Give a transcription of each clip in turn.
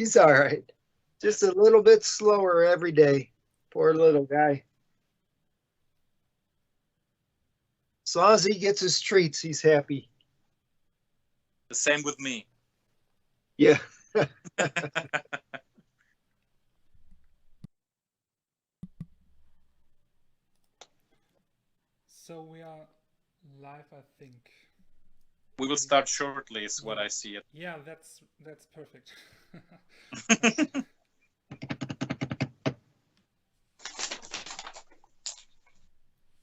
He's all right. Just a little bit slower every day. Poor little guy. As long as he gets his treats, he's happy. The same with me. Yeah. So we are live, I think. We will start shortly, is what I see it. Yeah, that's perfect.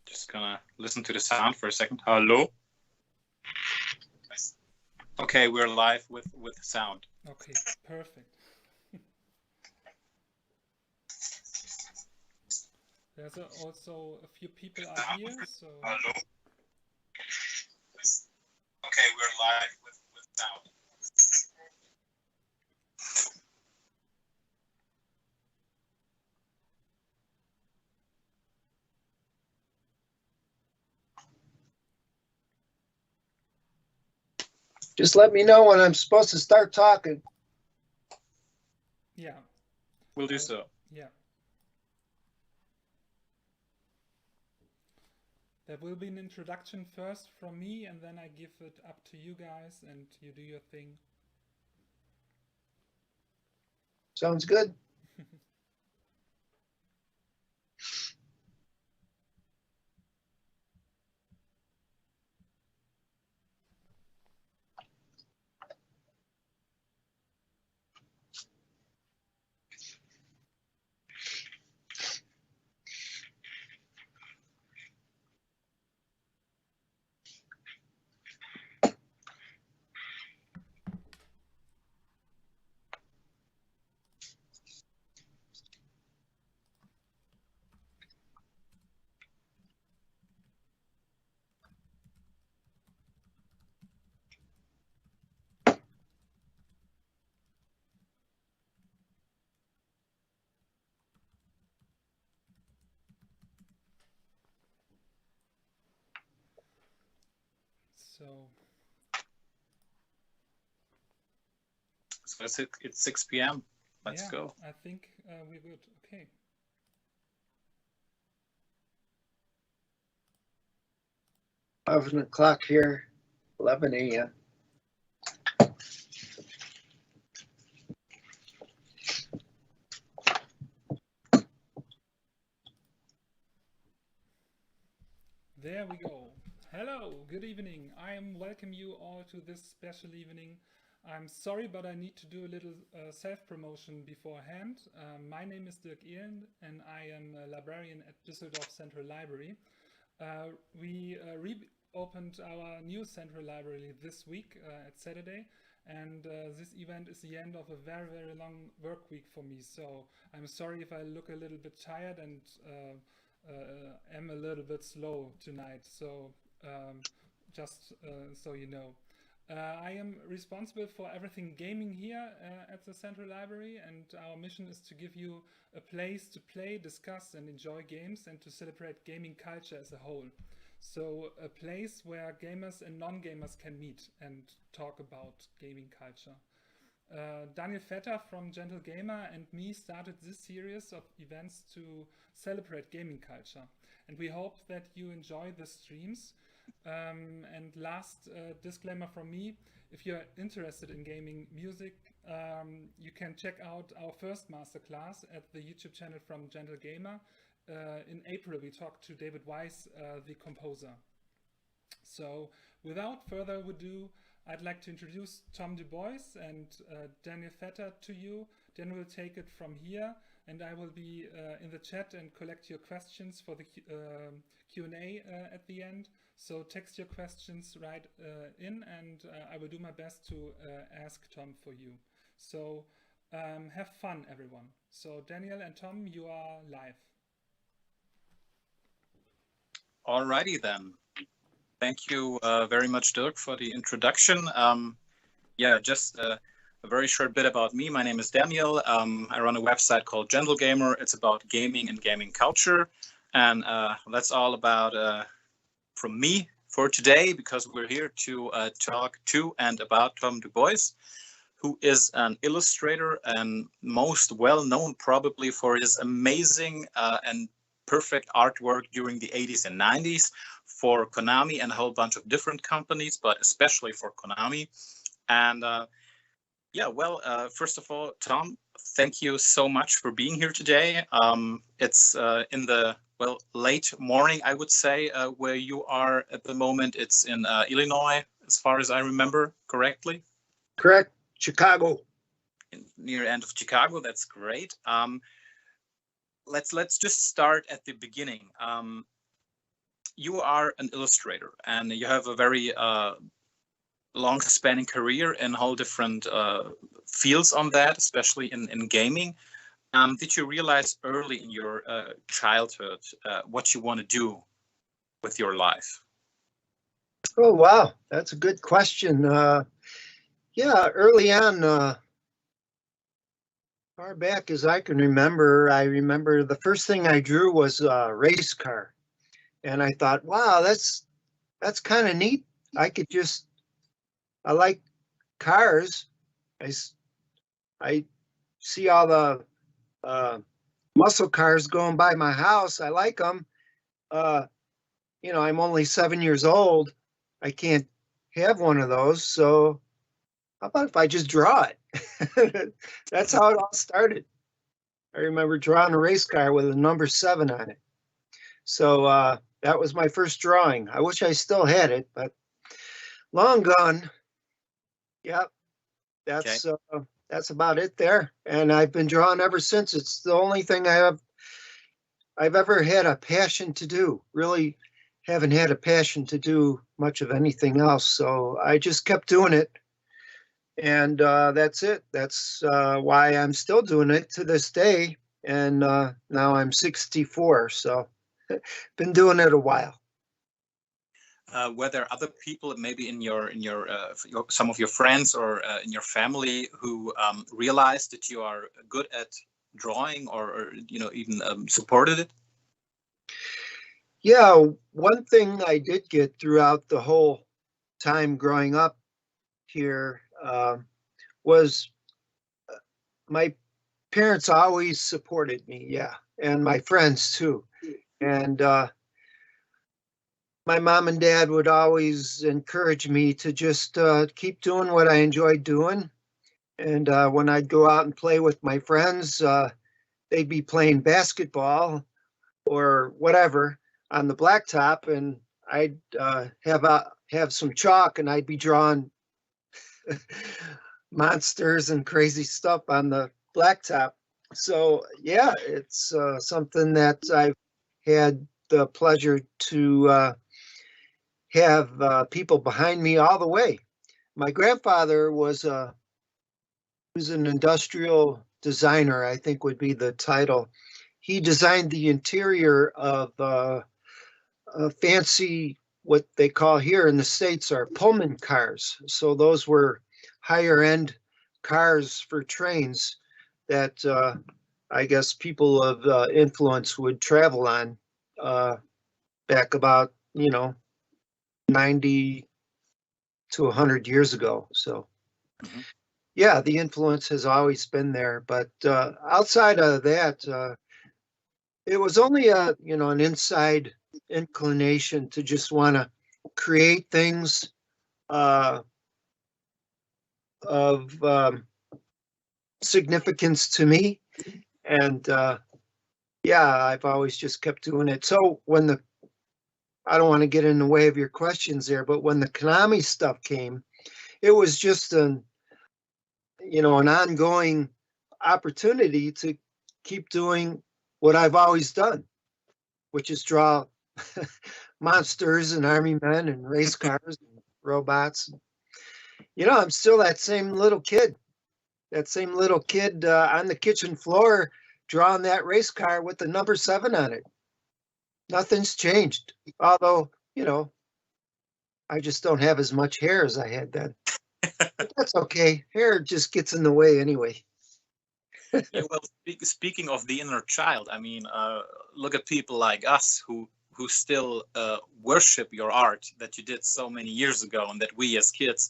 Just gonna listen to the sound for a second. Hello? Okay, we're live with sound. Okay, perfect. There's also a few people are here, so... Hello? Okay, we're live with sound. Just let me know when I'm supposed to start talking. Yeah. We'll do so. Yeah. There will be an introduction first from me, and then I give it up to you guys, and you do your thing. Sounds good. So it's 6 p.m. Let's go. I think we're good. Okay. $11 here, 11 a.m. There we go. Hello, good evening. I welcome you all to this special evening. I'm sorry, but I need to do a little self-promotion beforehand. My name is Dirk Ehlen, and I am a librarian at Düsseldorf Central Library. We reopened our new Central Library this week at Saturday, and this event is the end of a very, very long work week for me. So I'm sorry if I look a little bit tired and am a little bit slow tonight. So just so you know. I am responsible for everything gaming here at the Central Library, and our mission is to give you a place to play, discuss and enjoy games, and to celebrate gaming culture as a whole. So a place where gamers and non-gamers can meet and talk about gaming culture. Daniel Vetter from GentleGamer and me started this series of events to celebrate gaming culture, and we hope that you enjoy the streams. And last disclaimer from me, if you're interested in gaming music, you can check out our first masterclass at the YouTube channel from GentleGamer. In April we talked to David Weiss, the composer. So without further ado, I'd like to introduce Tom DuBois and Daniel Vetter to you. Dan will take it from here, and I will be in the chat and collect your questions for the Q&A at the end. So text your questions right in, and I will do my best to ask Tom for you. So have fun, everyone. So Daniel and Tom, you are live. Alrighty then. Thank you very much, Dirk, for the introduction. Yeah, just a very short bit about me. My name is Daniel. I run a website called GentleGamer. It's about gaming and gaming culture. And that's all about from me for today, because we're here to talk to and about Tom DuBois, who is an illustrator and most well known probably for his amazing and perfect artwork during the 80s and 90s for Konami and a whole bunch of different companies, but especially for Konami. And first of all, Tom, thank you so much for being here today. It's in the late morning, I would say, where you are at the moment. It's in Illinois, as far as I remember correctly. Correct. Chicago. Near end of Chicago. That's great. Let's just start at the beginning. You are an illustrator, and you have a very long-spanning career in whole different fields on that, especially in gaming. Did you realize early in your childhood what you want to do with your life? Oh, wow. That's a good question. Yeah, early on, far back as I can remember, I remember the first thing I drew was a race car. And I thought, wow, that's kind of neat. I like cars. I see all the muscle cars going by my house. I like them. I'm only 7 years old. I can't have one of those. So how about if I just draw it? That's how it all started. I remember drawing a race car with a number 7 on it. So that was my first drawing. I wish I still had it, but long gone. Yep, that's about it there. And I've been drawing ever since. It's the only thing I've ever had a passion to do. Really haven't had a passion to do much of anything else. So I just kept doing it. And that's it. That's why I'm still doing it to this day. And now I'm 64. So been doing it a while. Were there other people, maybe in your some of your friends or in your family, who realized that you are good at drawing, or even supported it? Yeah, one thing I did get throughout the whole time growing up here was my parents always supported me. Yeah, and my friends too, and my mom and dad would always encourage me to just keep doing what I enjoyed doing. And when I'd go out and play with my friends, they'd be playing basketball or whatever on the blacktop, and I'd have some chalk, and I'd be drawing monsters and crazy stuff on the blacktop. So yeah, it's something that I've had the pleasure to have people behind me all the way. My grandfather was an industrial designer, I think would be the title. He designed the interior of fancy, what they call here in the States are Pullman cars. So those were higher end cars for trains that I guess people of influence would travel on back about, 90 to 100 years ago. So yeah, the influence has always been there. But outside of that, it was only an inside inclination to just want to create things of significance to me. And yeah, I've always just kept doing it. So I don't want to get in the way of your questions there, but when the Konami stuff came, it was just an ongoing opportunity to keep doing what I've always done, which is draw monsters and army men and race cars and robots. I'm still that same little kid on the kitchen floor drawing that race car with the number 7 on it. Nothing's changed. Although, I just don't have as much hair as I had then. But that's okay. Hair just gets in the way anyway. Yeah, well, speaking of the inner child, I mean, look at people like us who still worship your art that you did so many years ago, and that we as kids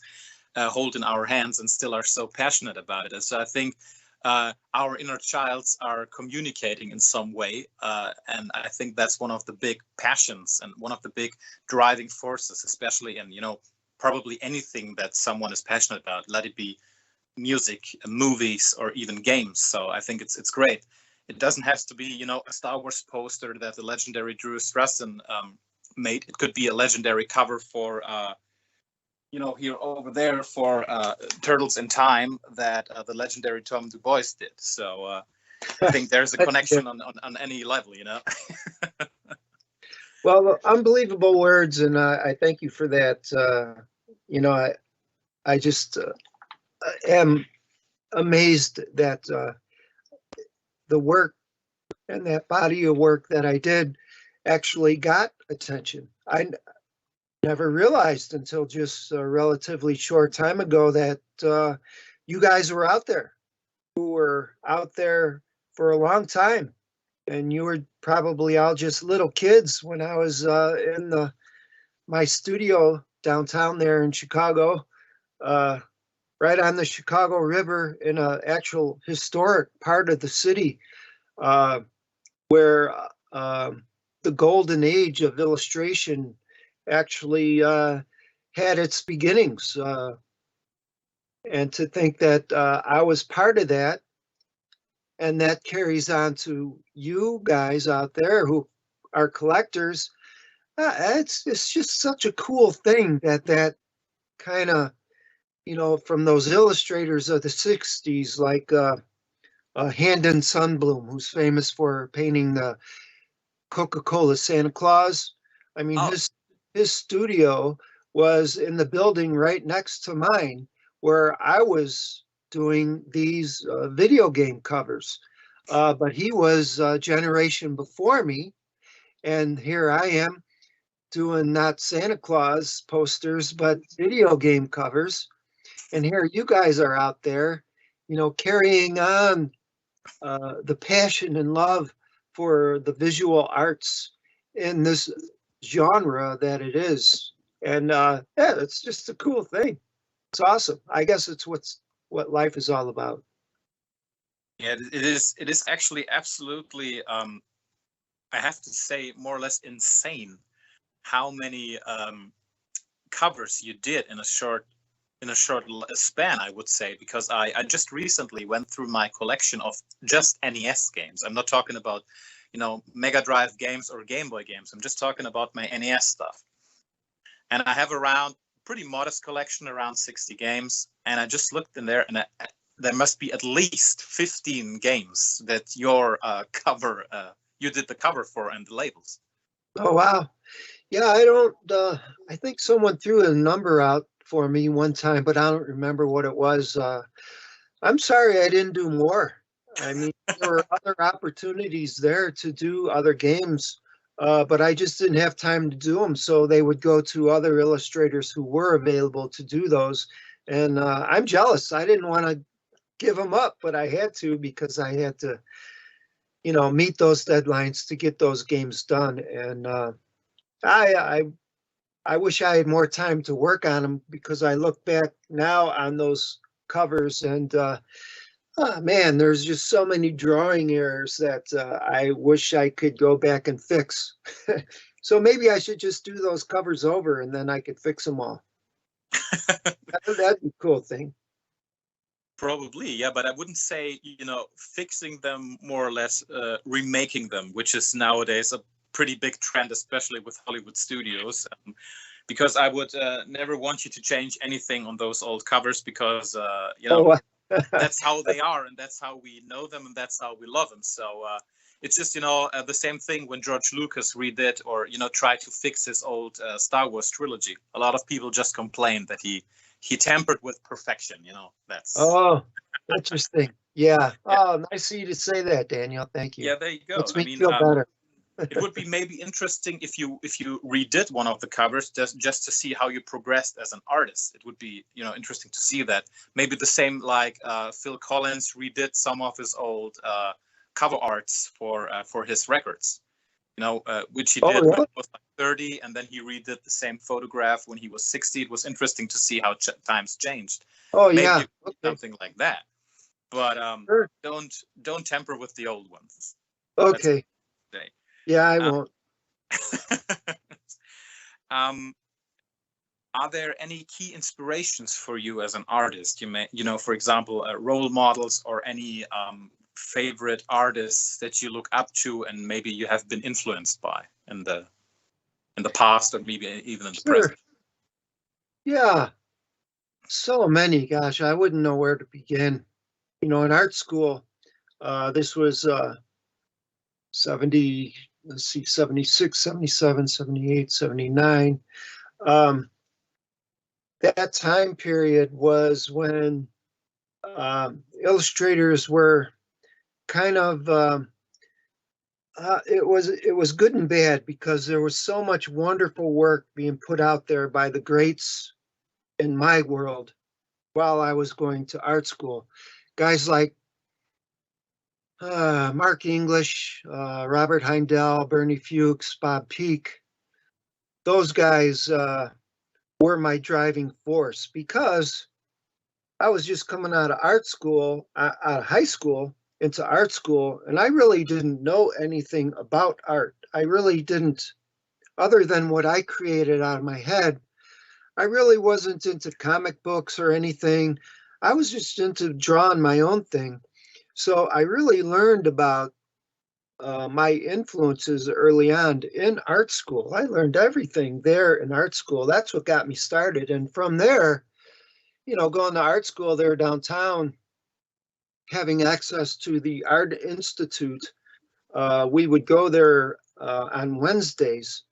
hold in our hands and still are so passionate about it. And so I think our inner childs are communicating in some way, and I think that's one of the big passions and one of the big driving forces, especially in, you know, probably anything that someone is passionate about, let it be music, movies, or even games. So I think it's great. It doesn't have to be, you know, a Star Wars poster that the legendary Drew Struzan made. It could be a legendary cover for you know, here over there for Turtles in Time that the legendary Tom DuBois did. So I think there's a connection on any level, you know. Well, unbelievable words, and I thank you for that. You know, I just am amazed that the work and that body of work that I did actually got attention. I never realized until just a relatively short time ago that you guys were out there, who were out there for a long time. And you were probably all just little kids when I was in my studio downtown there in Chicago, right on the Chicago River in an actual historic part of the city where the golden age of illustration actually had its beginnings. And to think that I was part of that, and that carries on to you guys out there who are collectors. It's just such a cool thing that kind of, you know, from those illustrators of the 60s, like Handon Sundblom, who's famous for painting the Coca-Cola Santa Claus. I mean, his studio was in the building right next to mine, where I was doing these video game covers. But he was a generation before me, and here I am doing not Santa Claus posters, but video game covers. And here you guys are out there, you know, carrying on the passion and love for the visual arts in this genre that it is. And yeah, it's just a cool thing. It's awesome. I guess it's what life is all about. Yeah, it is actually absolutely, I have to say, more or less insane how many covers you did in a short span, I would say, because I just recently went through my collection of just NES games. I'm not talking about, you know, Mega Drive games or Game Boy games. I'm just talking about my NES stuff. And I have around pretty modest collection, around 60 games. And I just looked in there, and there must be at least 15 games that your cover, you did the cover for and the labels. Oh, wow. Yeah, I don't, I think someone threw a number out for me one time, but I don't remember what it was. I'm sorry I didn't do more. I mean, there were other opportunities there to do other games, but I just didn't have time to do them. So they would go to other illustrators who were available to do those. And I'm jealous. I didn't want to give them up, but I had to, because I had to, you know, meet those deadlines to get those games done. And I wish I had more time to work on them, because I look back now on those covers and oh man, there's just so many drawing errors that I wish I could go back and fix. So maybe I should just do those covers over and then I could fix them all. That'd be a cool thing. Probably, yeah, but I wouldn't say, you know, fixing them, more or less remaking them, which is nowadays a pretty big trend, especially with Hollywood studios, because I would never want you to change anything on those old covers, because you know, that's how they are, and that's how we know them, and that's how we love them. So it's just, you know, the same thing when George Lucas redid, or, you know, tried to fix his old Star Wars trilogy. A lot of people just complained that he tampered with perfection, you know. That's interesting. Yeah. Oh, nice of you to say that, Daniel. Thank you. Yeah, there you go. Makes me feel better. It would be maybe interesting if you redid one of the covers just to see how you progressed as an artist. It would be, you know, interesting to see that. Maybe the same like Phil Collins redid some of his old cover arts for his records. which he Oh, did when really? he was like 30, and then he redid the same photograph when he was 60. It was interesting to see how times changed. Oh, Maybe yeah. you could do Okay. something like that, but Sure. don't tamper with the old ones. Okay. That's Yeah, I won't. Are there any key inspirations for you as an artist? For example, role models or any favorite artists that you look up to and maybe you have been influenced by in the past or maybe even in the Sure. present? Yeah. So many. Gosh, I wouldn't know where to begin. In art school, this was 70, let's see, 76, 77, 78, 79. That time period was when illustrators were kind of it was good and bad because there was so much wonderful work being put out there by the greats in my world while I was going to art school. Guys like Mark English, Robert Heindel, Bernie Fuchs, Bob Peak. Those guys were my driving force because I was just coming out of art school, out of high school into art school, and I really didn't know anything about art. I really didn't, other than what I created out of my head. I really wasn't into comic books or anything. I was just into drawing my own thing. So I really learned about my influences early on in art school. I learned everything there in art school. That's what got me started. And from there, going to art school there downtown, having access to the Art Institute, we would go there on Wednesdays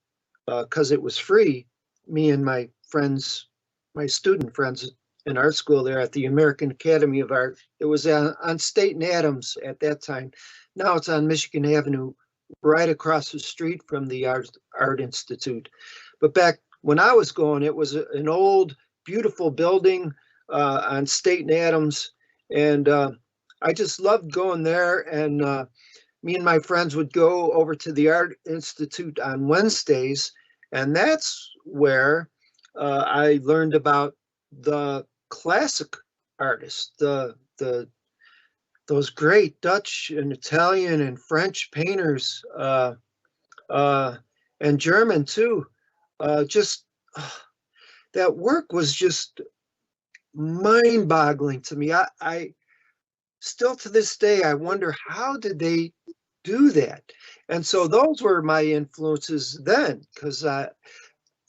because it was free. Me and my friends, my student friends in art school there at the American Academy of Art. It was on State and Adams at that time. Now it's on Michigan Avenue, right across the street from the Art Institute. But back when I was going, it was an old, beautiful building on State and Adams. And I just loved going there. And me and my friends would go over to the Art Institute on Wednesdays. And that's where I learned about the classic artists, those great Dutch and Italian and French painters, and German too. Just that work was just mind-boggling to me. I still to this day I wonder how did they do that? And so those were my influences then, because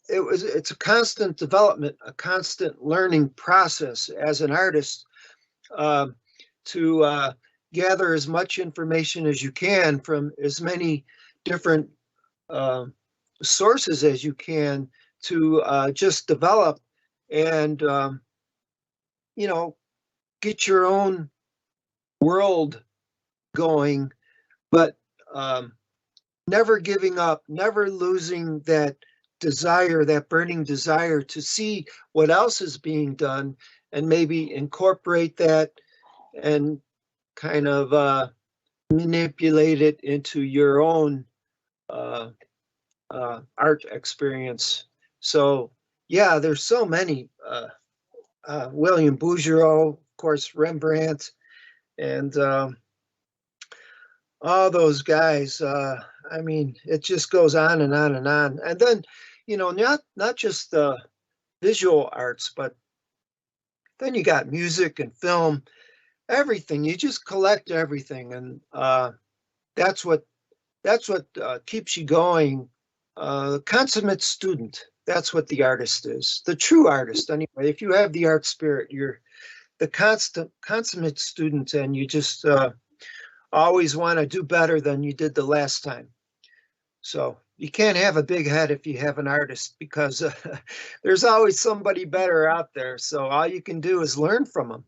it's a constant development, a constant learning process as an artist to gather as much information as you can from as many different sources as you can to just develop and get your own world going, but never giving up, never losing that desire, that burning desire to see what else is being done and maybe incorporate that and kind of manipulate it into your own art experience. So yeah, there's so many. William Bouguereau, of course, Rembrandt, and all those guys. I mean, it just goes on and on and on. And then, not just the visual arts, but then you got music and film, everything. You just collect everything, and that's what keeps you going. Consummate student. That's what the artist is. The true artist, anyway. If you have the art spirit, you're the consummate student, and you just always want to do better than you did the last time. So you can't have a big head if you have an artist, because there's always somebody better out there. So all you can do is learn from them.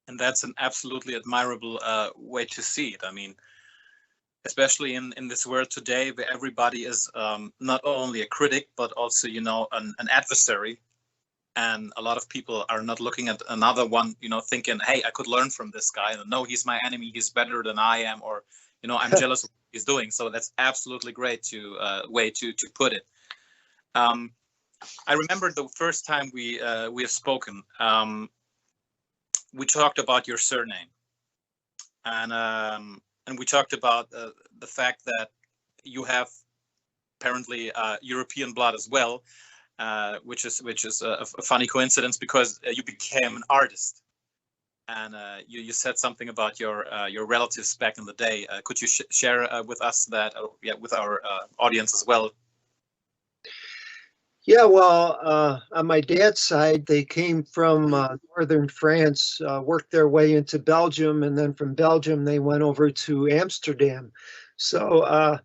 And that's an absolutely admirable way to see it. I mean, especially in this world today where everybody is not only a critic, but also, an adversary. And a lot of people are not looking at another one, thinking, hey, I could learn from this guy. No, he's my enemy. He's better than I am. Or, I'm jealous of he's doing. So that's absolutely great way to put it. I remember the first time we have spoken. We talked about your surname, and we talked about the fact that you have apparently European blood as well, which is a funny coincidence because you became an artist, and you said something about your relatives back in the day. Could you share with us that, with our audience as well? Yeah, well, on my dad's side, they came from northern France, worked their way into Belgium, and then from Belgium they went over to Amsterdam. So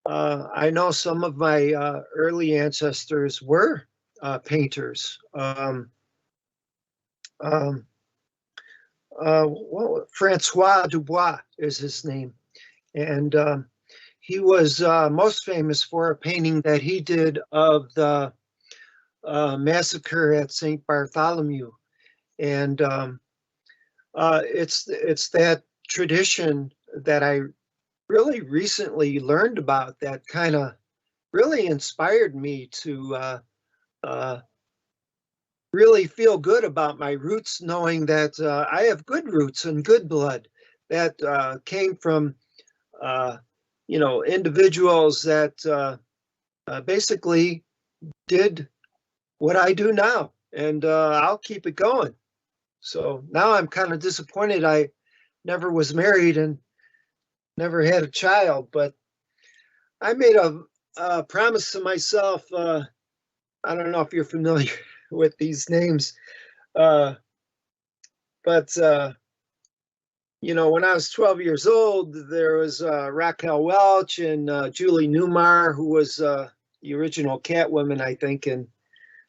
I know some of my early ancestors were painters. Well, Francois DuBois is his name, and he was most famous for a painting that he did of the massacre at St. Bartholomew, and it's that tradition that I really recently learned about that kind of really inspired me to really feel good about my roots, knowing that I have good roots and good blood that came from individuals that basically did what I do now, and I'll keep it going. So now I'm kind of disappointed I never was married and never had a child, but I made a promise to myself. I don't know if you're familiar with these names, but when I was 12 years old, there was Raquel Welch and Julie Newmar, who was the original Catwoman, I think. And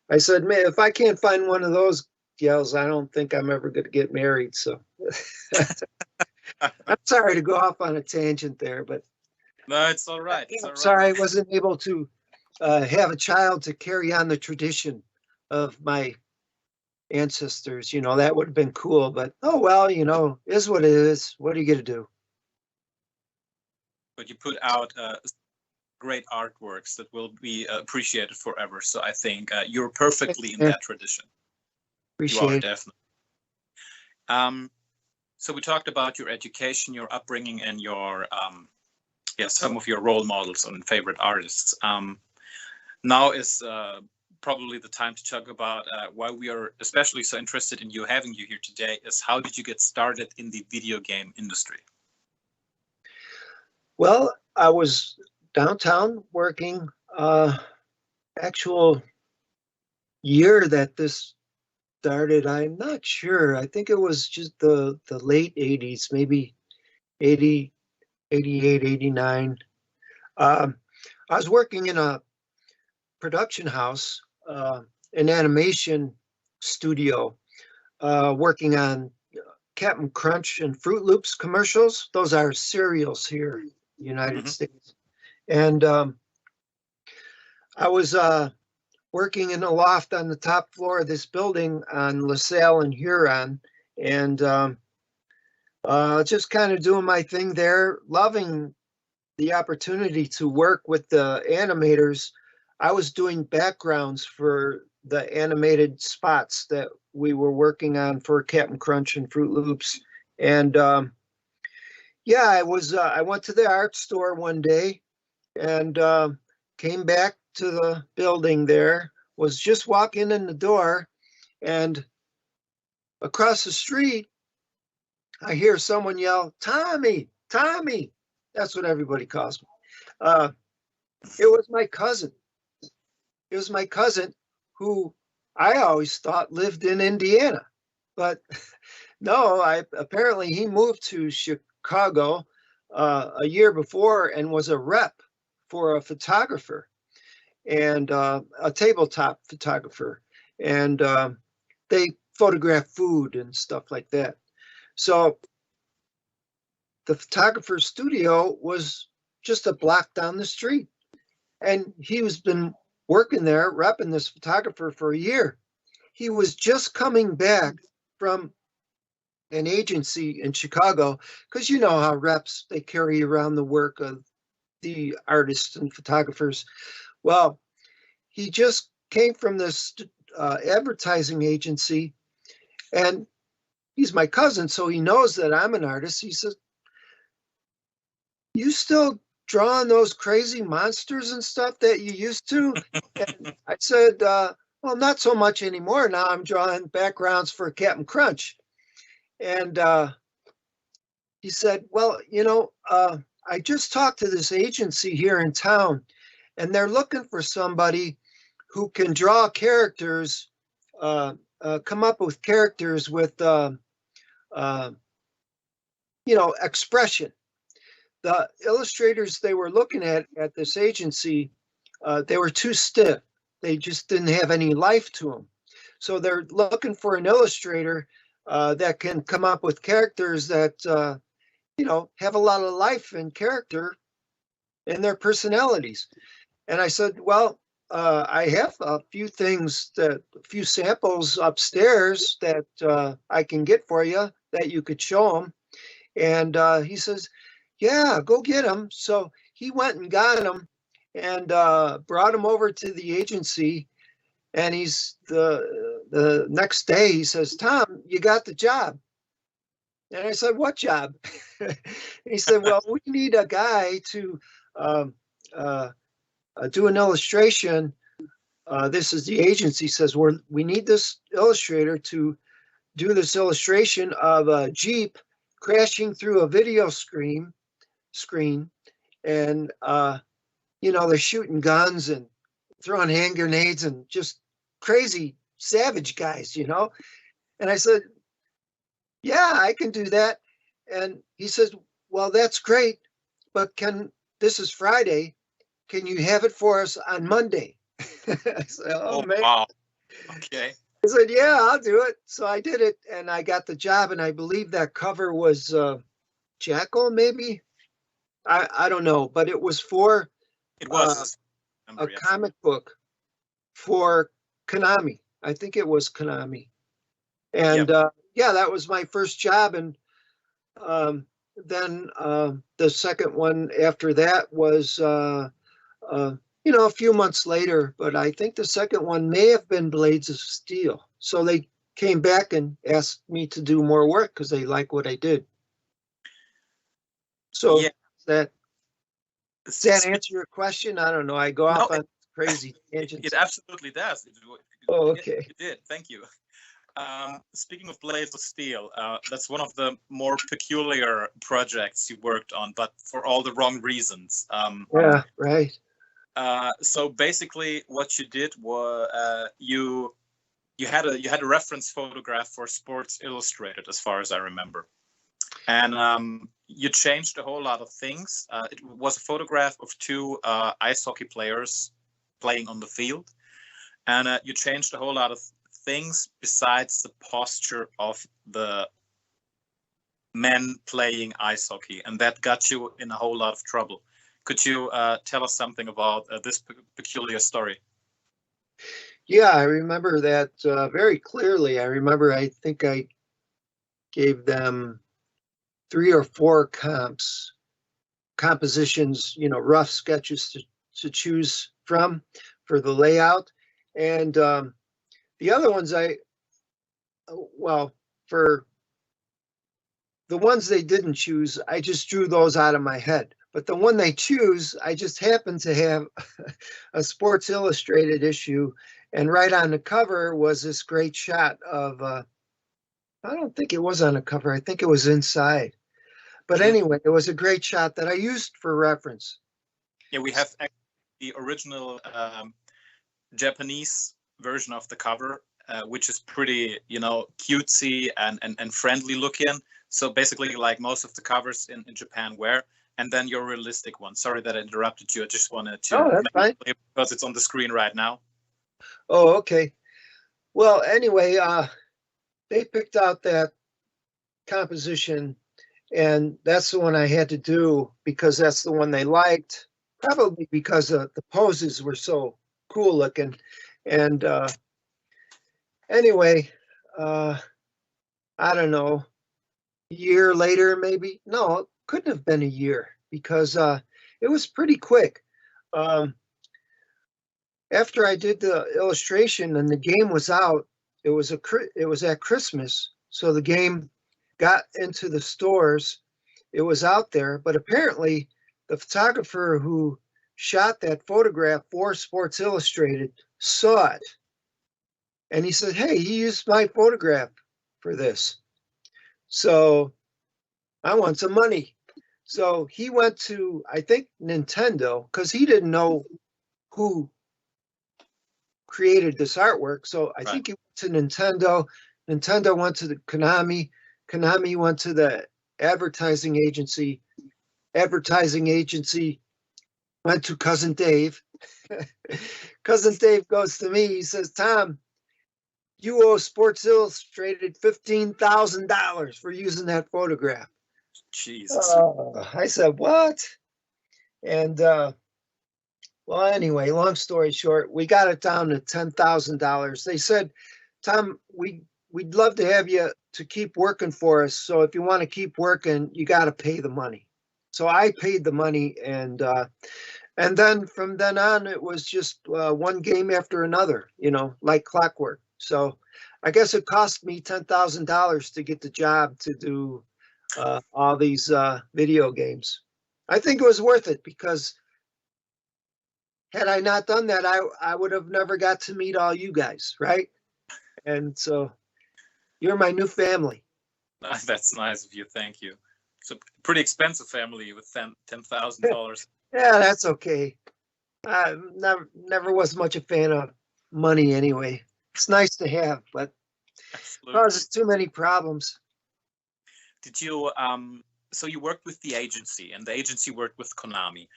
I said, man, if I can't find one of those gals, I don't think I'm ever going to get married. So I'm sorry to go off on a tangent there, but no, it's all right. I'm sorry I wasn't able to have a child to carry on the tradition of my ancestors. That would have been cool, but oh well, is what it is. What are you gonna do? But you put out great artworks that will be appreciated forever. So I think you're perfectly in that tradition. Appreciate you are it. Definitely. So we talked about your education, your upbringing, and your some of your role models and favorite artists. Now is probably the time to talk about why we are especially so interested in having you here today is how did you get started in the video game industry? Well, I was downtown working. Actual year that this started, I'm not sure. I think it was just the late 80s, maybe 80, 88, 89. I was working in a production house, an animation studio, working on Captain Crunch and Fruit Loops commercials. Those are cereals here in the United States. And I was working in a loft on the top floor of this building on LaSalle and Huron, and just kind of doing my thing there, loving the opportunity to work with the animators. I was doing backgrounds for the animated spots that we were working on for Captain Crunch and Fruit Loops. And I went to the art store one day and came back to the building there, was just walking in the door, and across the street, I hear someone yell, "Tommy, Tommy." That's what everybody calls me. It was my cousin. It was my cousin who I always thought lived in Indiana, but no, apparently he moved to Chicago a year before and was a rep for a photographer and a tabletop photographer, and they photograph food and stuff like that. So the photographer's studio was just a block down the street, and he was been working there, repping this photographer for a year. He was just coming back from an agency in Chicago, because you know how reps, they carry around the work of the artists and photographers. Well, he just came from this advertising agency, and he's my cousin, so he knows that I'm an artist. He says, "You still drawing those crazy monsters and stuff that you used to?" And I said, well, not so much anymore. Now I'm drawing backgrounds for Captain Crunch. And he said, well, you know, I just talked to this agency here in town, and they're looking for somebody who can draw characters, come up with characters with, you know, expression. The illustrators they were looking at this agency, they were too stiff. They just didn't have any life to them. So they're looking for an illustrator that can come up with characters that, you know, have a lot of life and character in their personalities. And I said, well, I have a few things, a few samples upstairs that I can get for you that you could show them. And he says, yeah, go get them. So he went and got them and brought him over to the agency. And he's the next day he says, Tom, you got the job. And I said, what job? He said, well, we need a guy to do an illustration. This is the agency says, we need this illustrator to do this illustration of a Jeep crashing through a video screen. And, you know, they're shooting guns and throwing hand grenades and just crazy savage guys, you know? And I said, yeah, I can do that. And he says, well, that's great, but this is Friday. Can you have it for us on Monday? I said, oh man. Wow. Okay. I said, yeah, I'll do it. So I did it and I got the job. And I believe that cover was Jackal, maybe? I don't know, but it was for It was a comic book for Konami. I think it was Konami. And yeah, that was my first job. And then the second one after that was, you know, a few months later, but I think the second one may have been Blades of Steel. So they came back and asked me to do more work because they like what I did. So yeah. Does that answer your question? I don't know. I go off on crazy tangents. It absolutely does. Oh, okay. It did. Thank you. Speaking of Blades of Steel, that's one of the more peculiar projects you worked on, but for all the wrong reasons. Yeah, right. So basically, what you did was you had a reference photograph for Sports Illustrated, as far as I remember, and you changed a whole lot of things. It was a photograph of two ice hockey players playing on the field, and you changed a whole lot of things besides the posture of the men playing ice hockey, and that got you in a whole lot of trouble. Could you tell us something about this peculiar story? Yeah, I remember that very clearly. I remember I think I gave them 3 or 4 compositions, you know, rough sketches to choose from for the layout. And the other ones for the ones they didn't choose, I just drew those out of my head. But the one they choose, I just happened to have a Sports Illustrated issue. And right on the cover was this great shot of, I don't think it was on the cover. I think it was inside. But anyway, it was a great shot that I used for reference. Yeah, we have the original Japanese version of the cover, which is pretty, you know, cutesy and friendly looking. So basically, like most of the covers in Japan were. And then your realistic one. Sorry that I interrupted you. I just wanted to. Oh, that's fine. Because it's on the screen right now. Oh, okay. Well, anyway, they picked out that composition, and that's the one I had to do because that's the one they liked. Probably because the poses were so cool looking. And anyway, I don't know. year later, maybe. No, it couldn't have been a year because it was pretty quick. After I did the illustration and the game was out, it was at Christmas, so the game got into the stores. It was out there, but apparently the photographer who shot that photograph for Sports Illustrated saw it. And he said, hey, he used my photograph for this. So I want some money. So he went to, I think, Nintendo, because he didn't know who created this artwork. So I think he went to Nintendo. Nintendo went to the Konami. Konami went to the advertising agency. Advertising agency went to Cousin Dave. Cousin Dave goes to me. He says, Tom, you owe Sports Illustrated $15,000 for using that photograph. Jesus. I said, what? And well, anyway, long story short, we got it down to $10,000. They said, Tom, we'd love to have you to keep working for us. So if you want to keep working, you got to pay the money. So I paid the money, and then from then on, it was just one game after another, like clockwork. So I guess it cost me $10,000 to get the job to do all these video games. I think it was worth it because had I not done that, I would have never got to meet all you guys, right? And so you're my new family. That's nice of you. Thank you. It's a pretty expensive family with $10,000. Yeah, that's okay. I never was much a fan of money anyway. It's nice to have, but it causes too many problems. Did you so you worked with the agency, and the agency worked with Konami.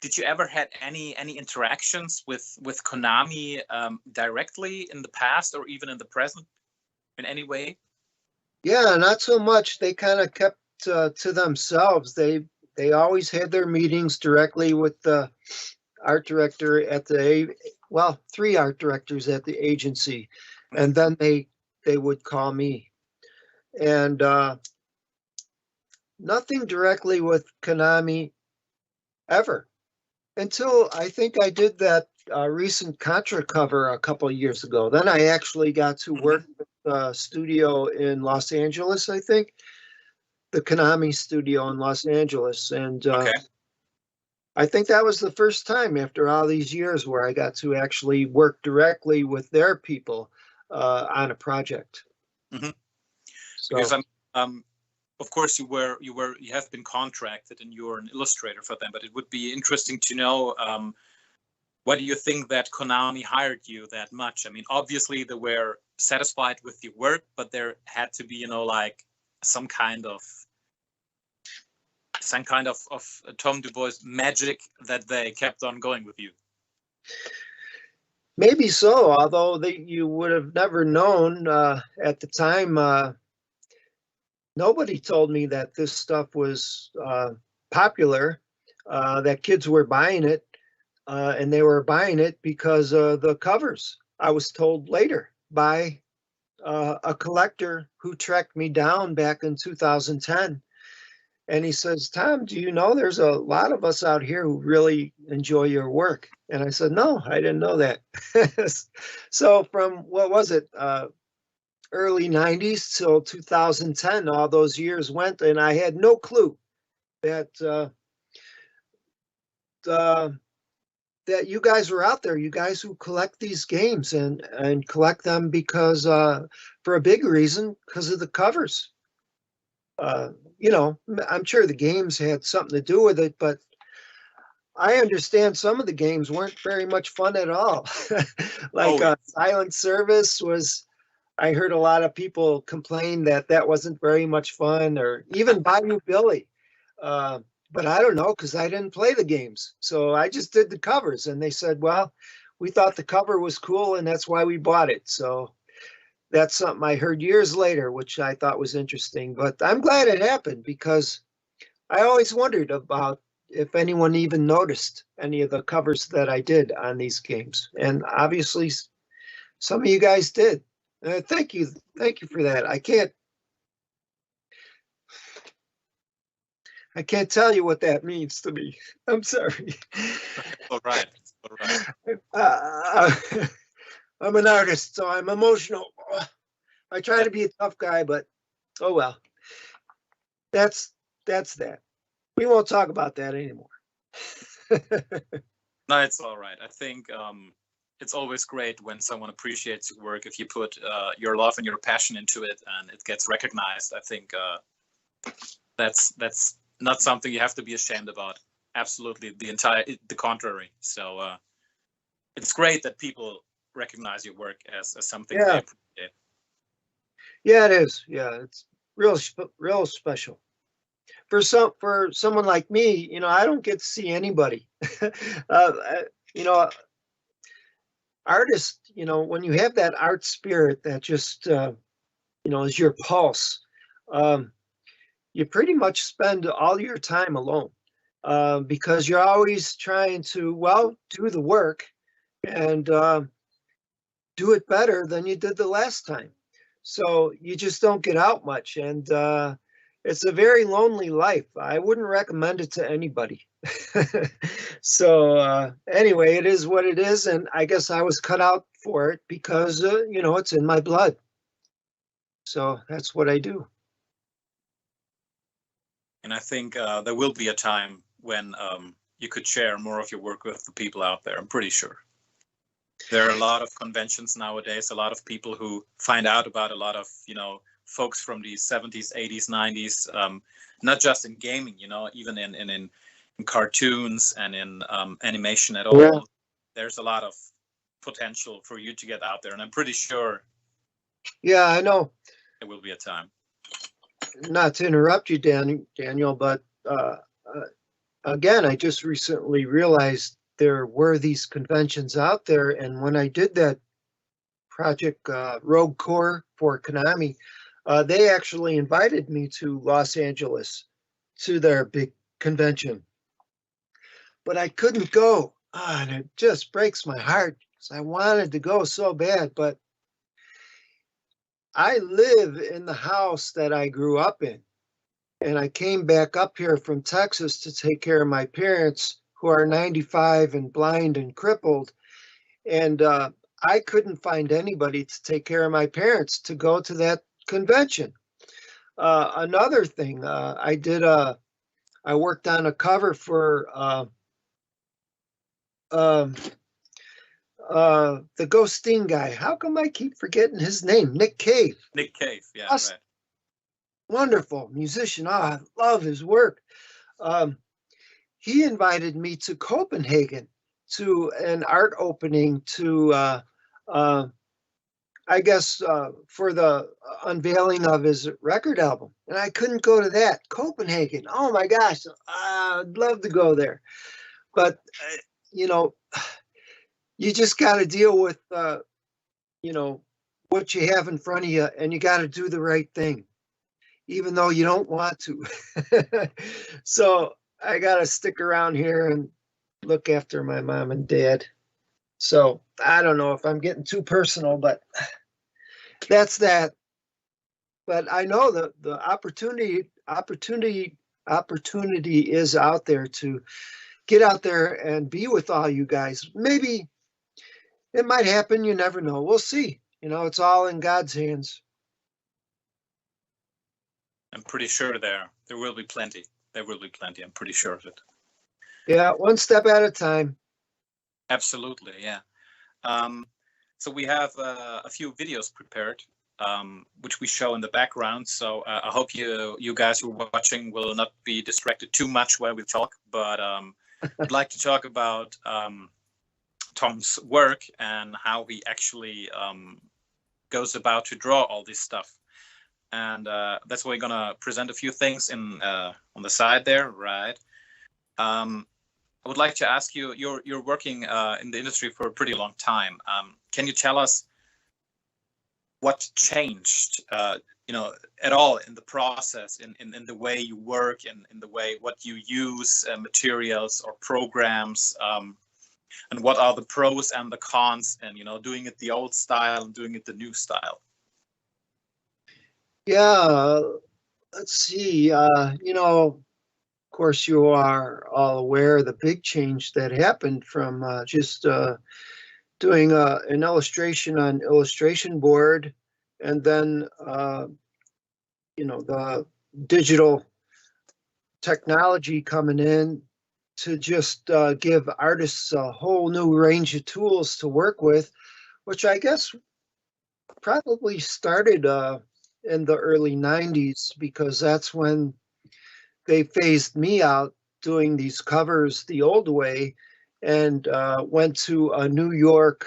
Did you ever had any interactions with Konami directly in the past or even in the present in any way? Yeah, not so much. They kind of kept to themselves. They always had their meetings directly with the art director at three art directors at the agency, and then they would call me. And nothing directly with Konami ever until I think I did that recent Contra cover a couple of years ago. Then I actually got to work with a studio in Los Angeles, I think. The Konami studio in Los Angeles. And I think that was the first time after all these years where I got to actually work directly with their people on a project. Mm-hmm. So, because of course you have been contracted and you're an illustrator for them, but it would be interesting to know why do you think that Konami hired you that much? I mean, obviously they were satisfied with your work, but there had to be, like some kind of Tom DuBois magic that they kept on going with you. Maybe so, although you would have never known at the time. Nobody told me that this stuff was popular, that kids were buying it, and they were buying it because of the covers. I was told later by a collector who tracked me down back in 2010. And he says, Tom, do you know there's a lot of us out here who really enjoy your work? And I said, no, I didn't know that. So from, what was it, early 90s till 2010, all those years went, and I had no clue that that you guys were out there, you guys who collect these games and collect them because, for a big reason, because of the covers. I'm sure the games had something to do with it, but I understand some of the games weren't very much fun at all. Silent Service was, I heard a lot of people complain that wasn't very much fun, or even Bayou Billy. But I don't know, because I didn't play the games. So I just did the covers, and they said, well, we thought the cover was cool, and that's why we bought it. So that's something I heard years later, which I thought was interesting. But I'm glad it happened, because I always wondered about if anyone even noticed any of the covers that I did on these games. And obviously, some of you guys did. Thank you for that. I can't I can't tell you what that means to me. I'm sorry. All right. All right. I'm an artist, so I'm emotional. I try to be a tough guy, but oh well. That's that. We won't talk about that anymore. No, it's all right. I think it's always great when someone appreciates your work. If you put your love and your passion into it and it gets recognized, I think that's not something you have to be ashamed about. Absolutely, the contrary. So it's great that people recognize your work as something they appreciate. Yeah, it is. Yeah, it's real special. For someone like me, I don't get to see anybody. Artists, when you have that art spirit that just is your pulse, you pretty much spend all your time alone, because you're always trying to do the work and do it better than you did the last time. So you just don't get out much, and it's a very lonely life. I wouldn't recommend it to anybody. So anyway, it is what it is, and I guess I was cut out for it because it's in my blood. So that's what I do. And I think there will be a time when you could share more of your work with the people out there. I'm pretty sure. There are a lot of conventions nowadays, a lot of people who find out about a lot of, folks from the 70s, 80s, 90s, not just in gaming, even in cartoons and in animation at all. Yeah. There's a lot of potential for you to get out there. And I'm pretty sure. Yeah, I know. There will be a time. Not to interrupt you, Daniel, but again, I just recently realized there were these conventions out there, and when I did that project Rogue Core for Konami, they actually invited me to Los Angeles to their big convention, but I couldn't go, and it just breaks my heart because I wanted to go so bad, but I live in the house that I grew up in, and I came back up here from Texas to take care of my parents, who are 95 and blind and crippled. And I couldn't find anybody to take care of my parents to go to that convention. Another thing, I worked on a cover for the Ghosteen guy. How come I keep forgetting his name? Nick Cave. Nick Cave, yeah, right. Wonderful musician. I love his work. He invited me to Copenhagen to an art opening to, I guess, for the unveiling of his record album. And I couldn't go to that. Copenhagen. Oh my gosh. I'd love to go there. But, you just got to deal with, what you have in front of you, and you got to do the right thing, even though you don't want to. So I got to stick around here and look after my mom and dad. So I don't know if I'm getting too personal, but that's that. But I know that the opportunity is out there to get out there and be with all you guys. Maybe it might happen. You never know. We'll see. It's all in God's hands. I'm pretty sure there will be plenty. There will be plenty. I'm pretty sure of it. Yeah, one step at a time. Absolutely, yeah. So we have a few videos prepared, which we show in the background. So I hope you guys who are watching will not be distracted too much while we talk. But I'd like to talk about Tom's work and how he actually goes about to draw all this stuff. And that's why we're gonna present a few things on the side there, right? I would like to ask you, you're working in the industry for a pretty long time. Can you tell us what changed, at all in the process, in the way you work, in the way what you use, materials or programs, and what are the pros and the cons, and doing it the old style and doing it the new style? Yeah, let's see. course, you are all aware of the big change that happened from just doing an illustration on illustration board, and then the digital technology coming in to just give artists a whole new range of tools to work with, which I guess probably started in the early 90s, because that's when they phased me out doing these covers the old way, and went to a New York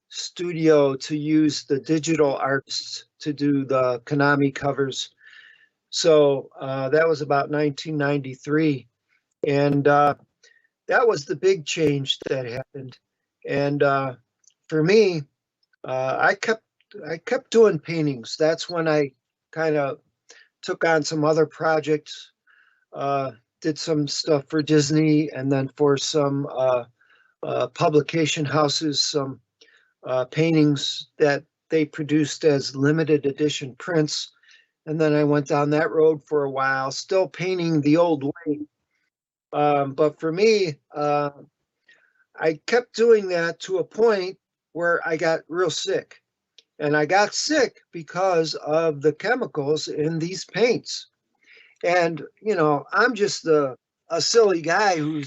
studio to use the digital artists to do the Konami covers. So that was about 1993. And that was the big change that happened. And for me, I kept doing paintings. That's when I kind of took on some other projects, did some stuff for Disney, and then for some publication houses, some paintings that they produced as limited edition prints. And then I went down that road for a while, still painting the old way. But for me, I kept doing that to a point where I got real sick. And I got sick because of the chemicals in these paints. And, I'm just a silly guy who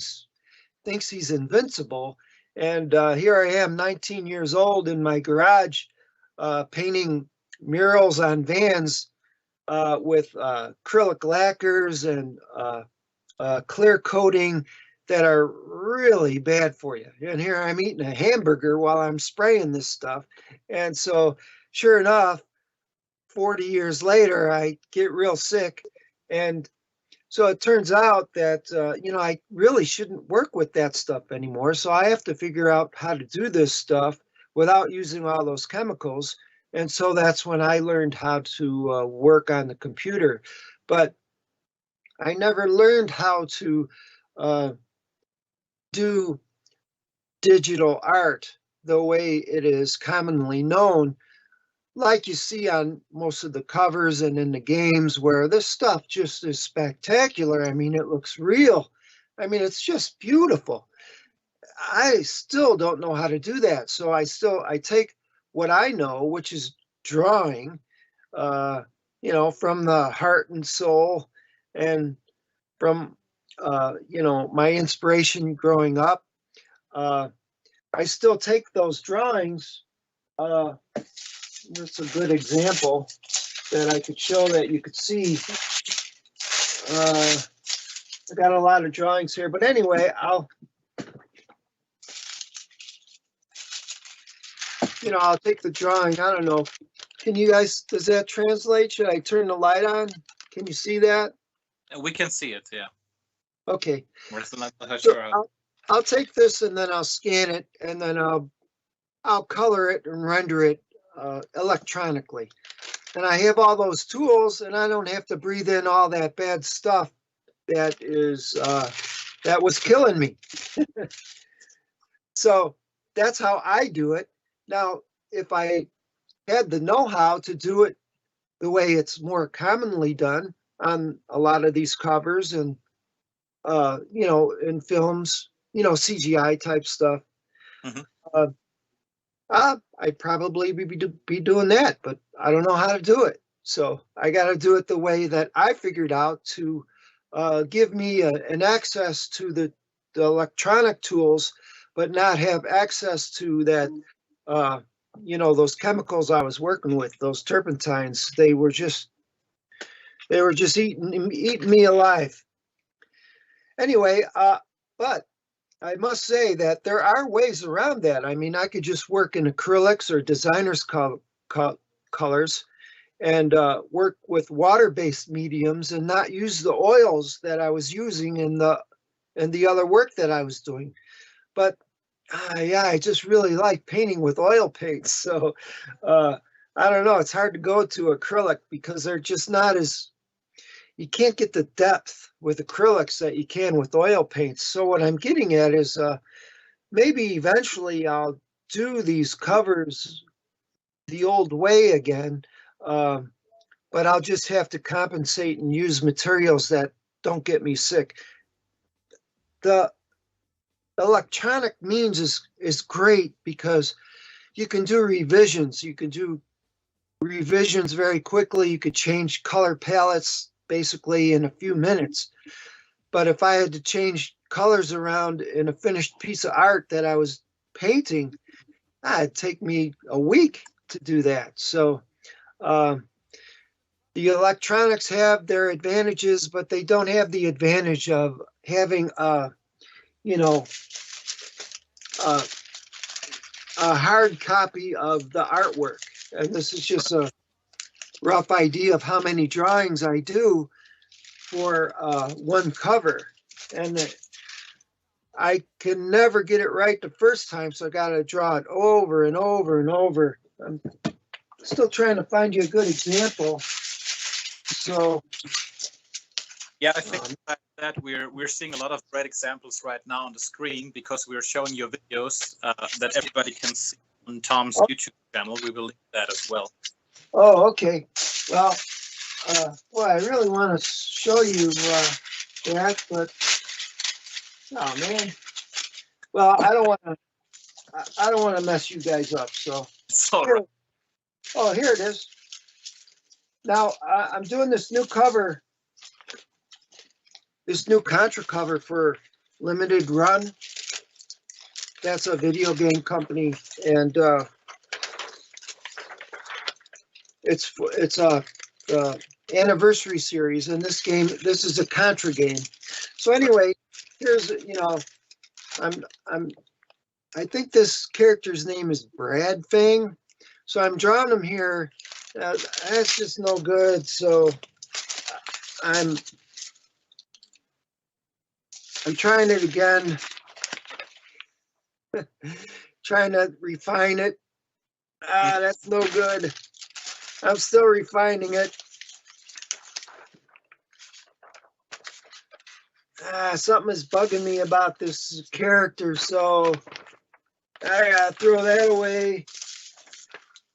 thinks he's invincible. And here I am, 19 years old, in my garage, painting murals on vans with acrylic lacquers and clear coating that are really bad for you. And here I'm eating a hamburger while I'm spraying this stuff. And so sure enough, 40 years later, I get real sick. And so it turns out that, I really shouldn't work with that stuff anymore. So I have to figure out how to do this stuff without using all those chemicals. And so that's when I learned how to work on the computer. But I never learned how to do digital art the way it is commonly known, like you see on most of the covers and in the games, where this stuff just is spectacular. I mean, it looks real. I mean, it's just beautiful. I still don't know how to do that. So I take what I know, which is drawing, from the heart and soul, and from, my inspiration growing up. I still take those drawings. That's a good example that I could show that you could see. I got a lot of drawings here, but anyway, I'll take the drawing. I don't know. Can you guys, does that translate? Should I turn the light on? Can you see that? We can see it, yeah. Okay. So I'll take this and then I'll scan it, and then I'll color it and render it electronically. And I have all those tools, and I don't have to breathe in all that bad stuff that was killing me. So that's how I do it. Now, if I had the know-how to do it the way it's more commonly done on a lot of these covers and, in films, CGI type stuff, I'd probably be doing that, but I don't know how to do it. So I got to do it the way that I figured out to give me an access to the electronic tools, but not have access to that, those chemicals I was working with, those turpentines. They were just eating me alive. Anyway, but I must say that there are ways around that. I mean, I could just work in acrylics or designer's colors and work with water-based mediums and not use the oils that I was using in the other work that I was doing. But I just really like painting with oil paints. So I don't know. It's hard to go to acrylic because they're just not as, you can't get the depth with acrylics that you can with oil paints. So what I'm getting at is maybe eventually I'll do these covers the old way again, but I'll just have to compensate and use materials that don't get me sick. the electronic means is great because you can do revisions. You can do revisions very quickly. You could change color palettes basically in a few minutes. But if I had to change colors around in a finished piece of art that I was painting, it'd take me a week to do that. So the electronics have their advantages, but they don't have the advantage of having you know, a hard copy of the artwork. And this is just a rough idea of how many drawings I do for one cover. And I can never get it right the first time, so I got to draw it over and over and over. I'm still trying to find you a good example. So yeah, I think that we're seeing a lot of great examples right now on the screen because we're showing you videos that everybody can see on Tom's YouTube channel. We will link that as well. Oh, okay. Well, I really want to show you that, but oh man. Well, I don't want to mess you guys up. So it's all right. Oh, here it is. Now I'm doing this new cover. This new Contra cover for Limited Run. That's a video game company, and it's a anniversary series. And this this is a Contra game. So anyway, here's I think this character's name is Brad Fang. So I'm drawing him here. That's just no good. So I'm trying it again, trying to refine it. That's no good. I'm still refining it. Something is bugging me about this character, so I gotta throw that away.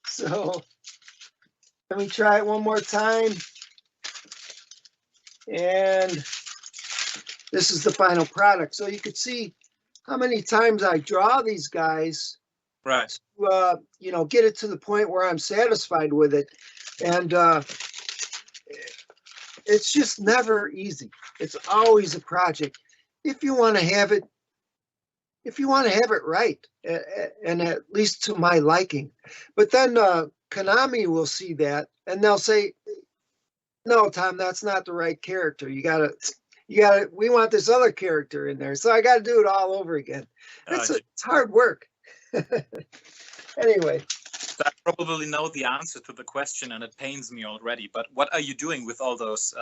So let me try it one more time. And this is the final product. So you can see how many times I draw these guys. Right. To, get it to the point where I'm satisfied with it. And it's just never easy. It's always a project. If you want to have it right, and at least to my liking. But then Konami will see that and they'll say, no, Tom, that's not the right character. We want this other character in there. So I got to do it all over again. It's hard work. Anyway. I probably know the answer to the question and it pains me already, but what are you doing with all those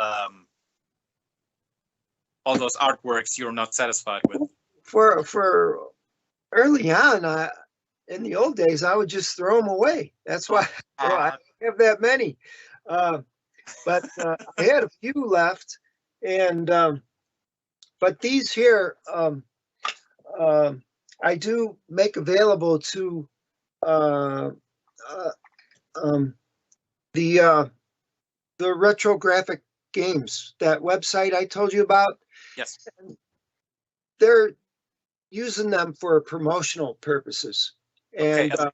artworks you're not satisfied with? For early on, in the old days, I would just throw them away. That's why I don't have that many. But I had a few left, and but these here I do make available to the Retrographic Games, that website I told you about. Yes. And they're using them for promotional purposes. And okay,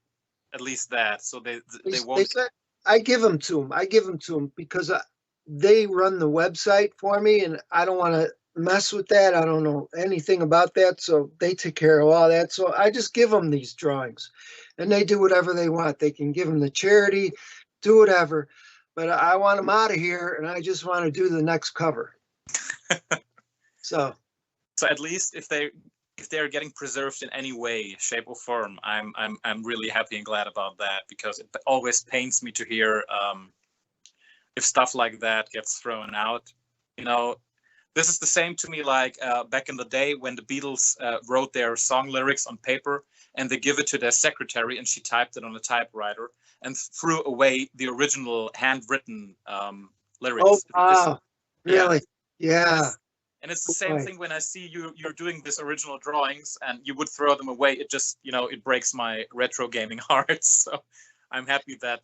at least that, so they won't. I give them to them because they run the website for me, and I don't want to mess with that. I don't know anything about that, so they take care of all that. So I just give them these drawings, and they do whatever they want. They can give them to charity, do whatever, but I want them out of here, and I just want to do the next cover. So at least if they're getting preserved in any way, shape, or form, I'm really happy and glad about that, because it always pains me to hear if stuff like that gets thrown out. This is the same to me like back in the day when the Beatles wrote their song lyrics on paper and they give it to their secretary and she typed it on a typewriter and threw away the original handwritten lyrics. Oh, wow. Really? Yeah. And it's the same thing when I see you're doing this original drawings and you would throw them away. It just, it breaks my retro gaming heart. So I'm happy that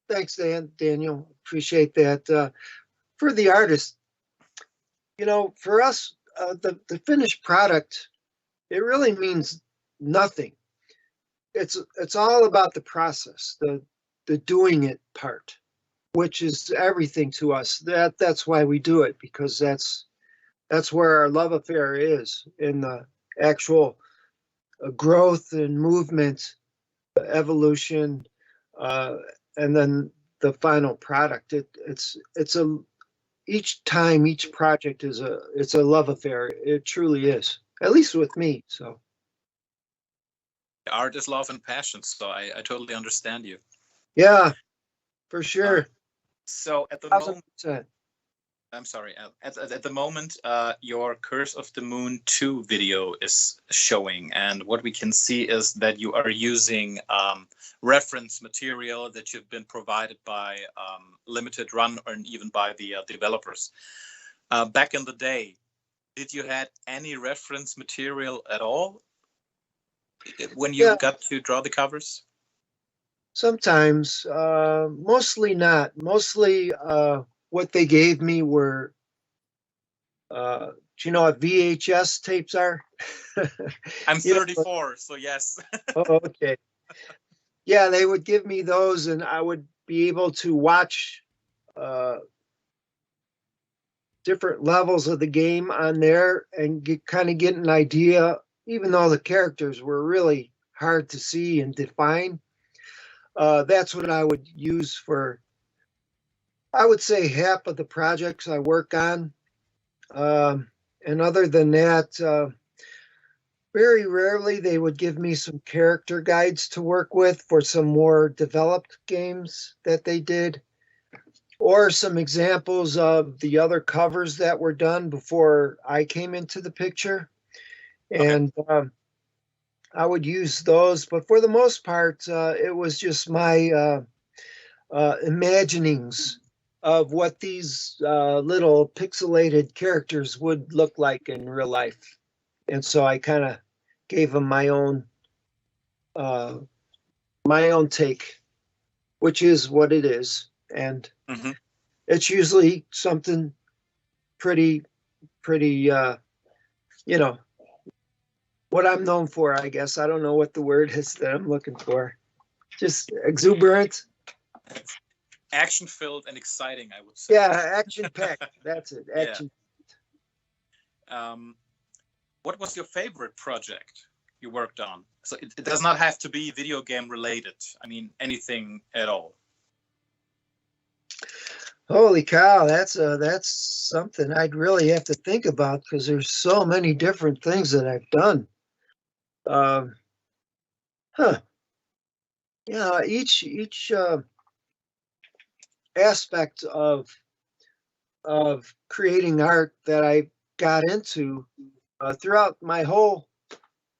Thanks, Daniel. Appreciate that. For the artist, for us the finished product, it really means nothing. It's all about the process, the doing it part, which is everything to us. That's why we do it, because that's where our love affair is, in the actual growth and movement, evolution, and then the final product. Each time, each project it's a love affair. It truly is, at least with me. So art is love and passion, so I totally understand you. yeah, for sure. So at the 1000%. moment, I'm sorry, at the moment, your Curse of the Moon 2 video is showing, and what we can see is that you are using reference material that you've been provided by Limited Run, or even by the developers. Back in the day, did you had any reference material at all when you got to draw the covers? Sometimes, mostly not. Mostly, what they gave me were, do you know what VHS tapes are? I'm 34, so yes. Oh, okay. Yeah, they would give me those, and I would be able to watch different levels of the game on there and kind of get an idea, even though the characters were really hard to see and define. That's what I would use for, I would say, half of the projects I work on. And other than that, very rarely they would give me some character guides to work with for some more developed games that they did, or some examples of the other covers that were done before I came into the picture. And I would use those, but for the most part, it was just my imaginings of what these little pixelated characters would look like in real life. And so I kind of gave them my own take, which is what it is. And it's usually something pretty, you know, what I'm known for, I guess. I don't know what the word is that I'm looking for. Just exuberant. Action-filled and exciting, I would say. Yeah, action-packed. That's it. Action. Yeah. What was your favorite project you worked on? So it does not have to be video game related. I mean, anything at all. Holy cow, that's something I'd really have to think about, because there's so many different things that I've done. Yeah, each aspect of creating art that I got into throughout my whole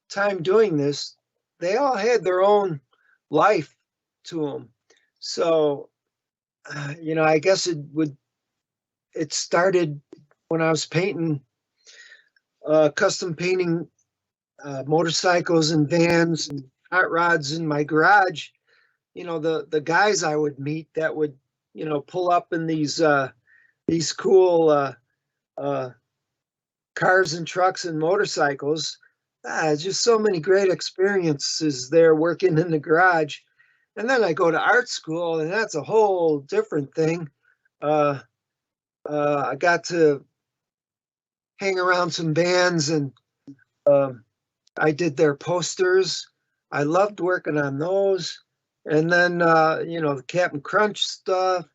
time doing this, they all had their own life to them. So, you know, I guess it started when I was painting, custom painting motorcycles and vans and hot rods in my garage. You know, the guys I would meet that would, you know, pull up in these cool cars and trucks and motorcycles. Just so many great experiences there working in the garage. And then I go to art school, and that's a whole different thing. I got to hang around some bands, and I did their posters. I loved working on those. And then, you know, the Captain Crunch stuff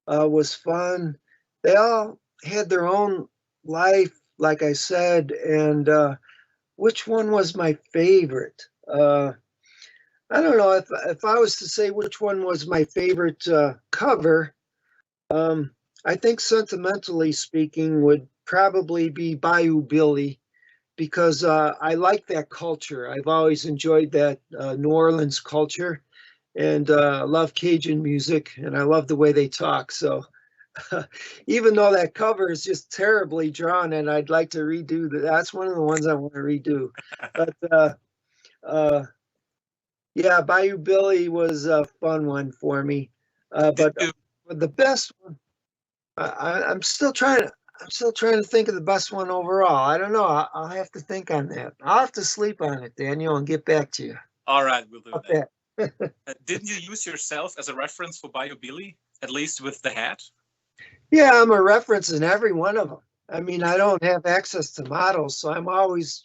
was fun. They all had their own life, like I said. And which one was my favorite? I don't know. If I was to say which one was my favorite cover, I think sentimentally speaking would probably be Bayou Billy, because I like that culture. I've always enjoyed that New Orleans culture, and love Cajun music, and I love the way they talk. So even though that cover is just terribly drawn, and I'd like to redo that, that's one of the ones I want to redo. But yeah, Bayou Billy was a fun one for me. But the best one, I'm still trying to. I'm still trying to think of the best one overall. I don't know. I'll have to think on that. I'll have to sleep on it, Daniel, and get back to you. All right, we'll do About that. Didn't you use yourself as a reference for Bayou Billy, at least with the hat? Yeah, I'm a reference in every one of them. I mean, I don't have access to models, so I'm always,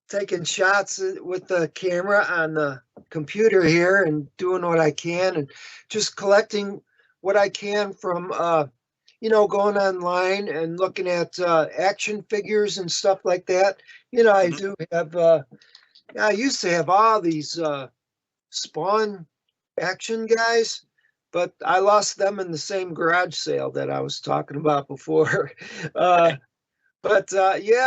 taking shots with the camera on the computer here and doing what I can and just collecting what I can from, going online and looking at action figures and stuff like that. I do have, I used to have all these Spawn action guys, but I lost them in the same garage sale that I was talking about before. Yeah,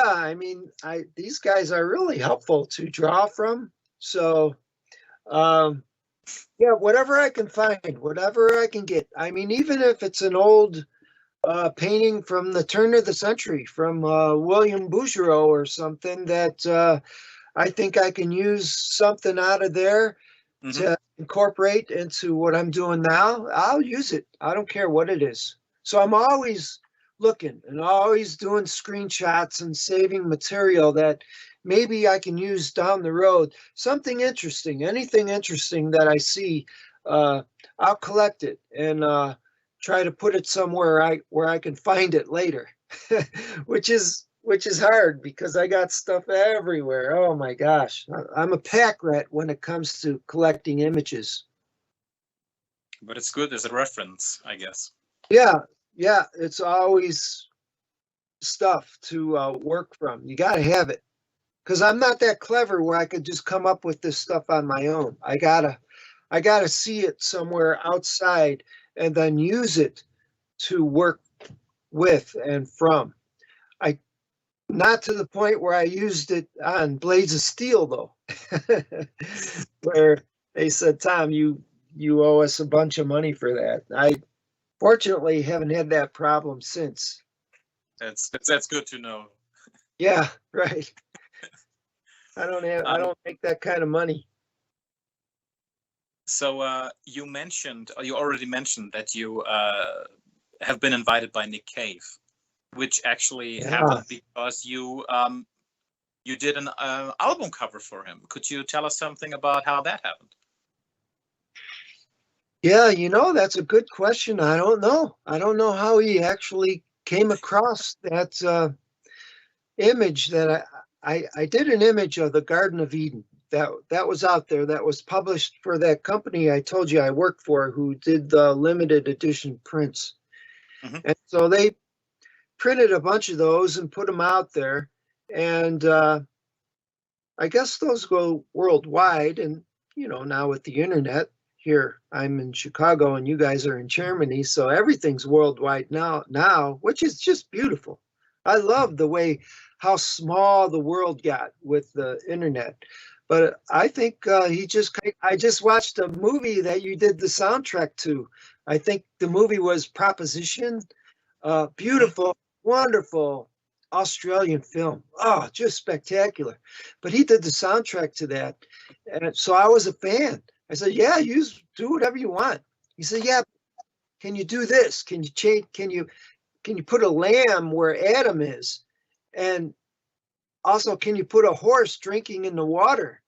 I mean, these guys are really helpful to draw from. So, yeah, whatever I can find, whatever I can get. I mean, even if it's an old painting from the turn of the century from William Bouguereau or something that I think I can use something out of there to incorporate into what I'm doing now, I'll use it. I don't care what it is. So I'm always looking and always doing screenshots and saving material that maybe I can use down the road. Something interesting, anything interesting that I see, I'll collect it and try to put it somewhere where I can find it later, which is hard because I got stuff everywhere. Oh my gosh, I'm a pack rat when it comes to collecting images. But it's good as a reference, I guess. Yeah, it's always stuff to work from. You got to have it because I'm not that clever where I could just come up with this stuff on my own. I gotta see it somewhere outside and then use it to work with and from. Not to the point where I used it on Blades of Steel, though, where they said, Tom, you owe us a bunch of money for that. I fortunately haven't had that problem since. That's good to know. Yeah, right. I don't make that kind of money. So you already mentioned that you have been invited by Nick Cave, which actually happened because you did an album cover for him. Could you tell us something about how that happened? Yeah, that's a good question. I don't know. I don't know how he actually came across that image that I did an image of the Garden of Eden. That was out there. That was published for that company I told you I worked for who did the limited edition prints. And so they printed a bunch of those and put them out there. And I guess those go worldwide. And, now with the internet here, I'm in Chicago and you guys are in Germany. So everything's worldwide now, which is just beautiful. I love the way how small the world got with the internet. But I think I just watched a movie that you did the soundtrack to. I think the movie was Proposition. Beautiful, wonderful Australian film. Oh, just spectacular. But he did the soundtrack to that. And so I was a fan. I said, yeah, you do whatever you want. He said, yeah, can you do this? Can you change? Can you put a lamb where Adam is? And also, can you put a horse drinking in the water?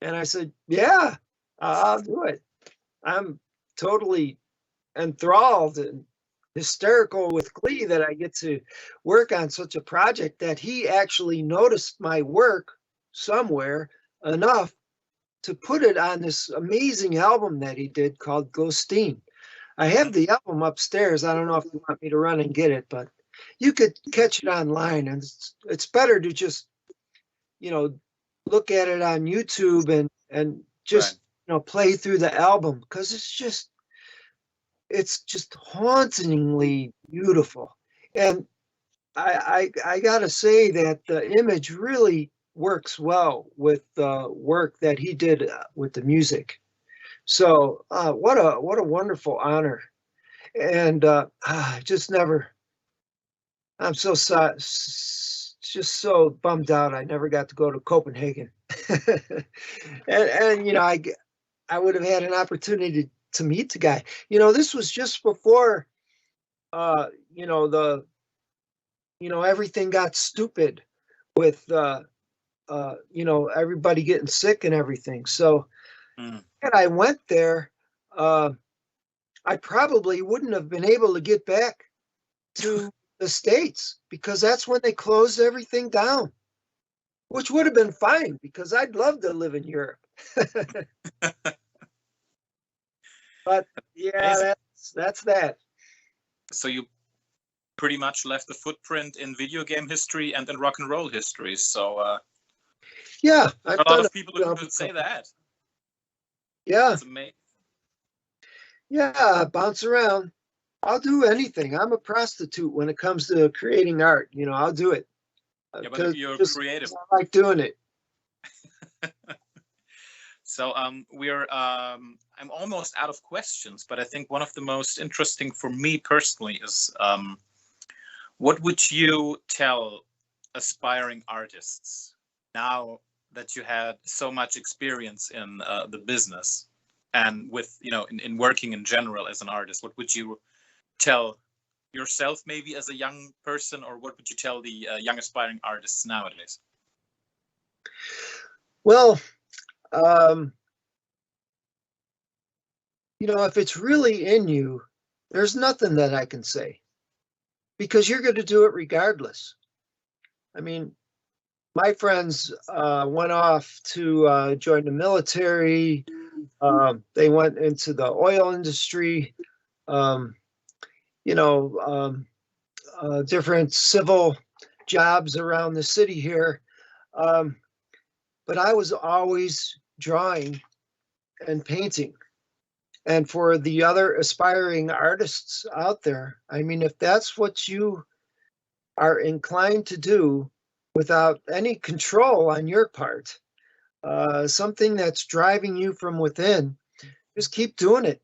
And I said, yeah, I'll do it. I'm totally enthralled and hysterical with glee that I get to work on such a project that he actually noticed my work somewhere enough to put it on this amazing album that he did called Ghosteen. I have the album upstairs. I don't know if you want me to run and get it, but you could catch it online, and it's better to just, look at it on YouTube and just, play through the album because it's just hauntingly beautiful. And I gotta say that the image really works well with the work that he did with the music. So what a wonderful honor. And I'm so sorry, just so bummed out I never got to go to Copenhagen. and I would have had an opportunity to meet the guy. You know, this was just before, you know, everything got stupid with, you know, everybody getting sick and everything. So when I went there, I probably wouldn't have been able to get back to the States because that's when they closed everything down, which would have been fine because I'd love to live in Europe. But yeah, that's that. So you pretty much left a footprint in video game history and in rock and roll history. So yeah, a lot of people who could say that. Yeah. That's amazing. Yeah, bounce around. I'll do anything. I'm a prostitute when it comes to creating art. You know, I'll do it. Yeah, but you're creative. I like doing it. So I'm almost out of questions, but I think one of the most interesting for me personally is what would you tell aspiring artists now that you had so much experience in the business and with, you know, in working in general as an artist? What would you tell yourself maybe as a young person, or what would you tell the young aspiring artists nowadays? Well, you know, if it's really in you, there's nothing that I can say because you're going to do it regardless. I mean, my friends went off to join the military. They went into the oil industry, you know, different civil jobs around the city here. But I was always drawing and painting. And for the other aspiring artists out there, I mean, if that's what you are inclined to do without any control on your part, something that's driving you from within, just keep doing it.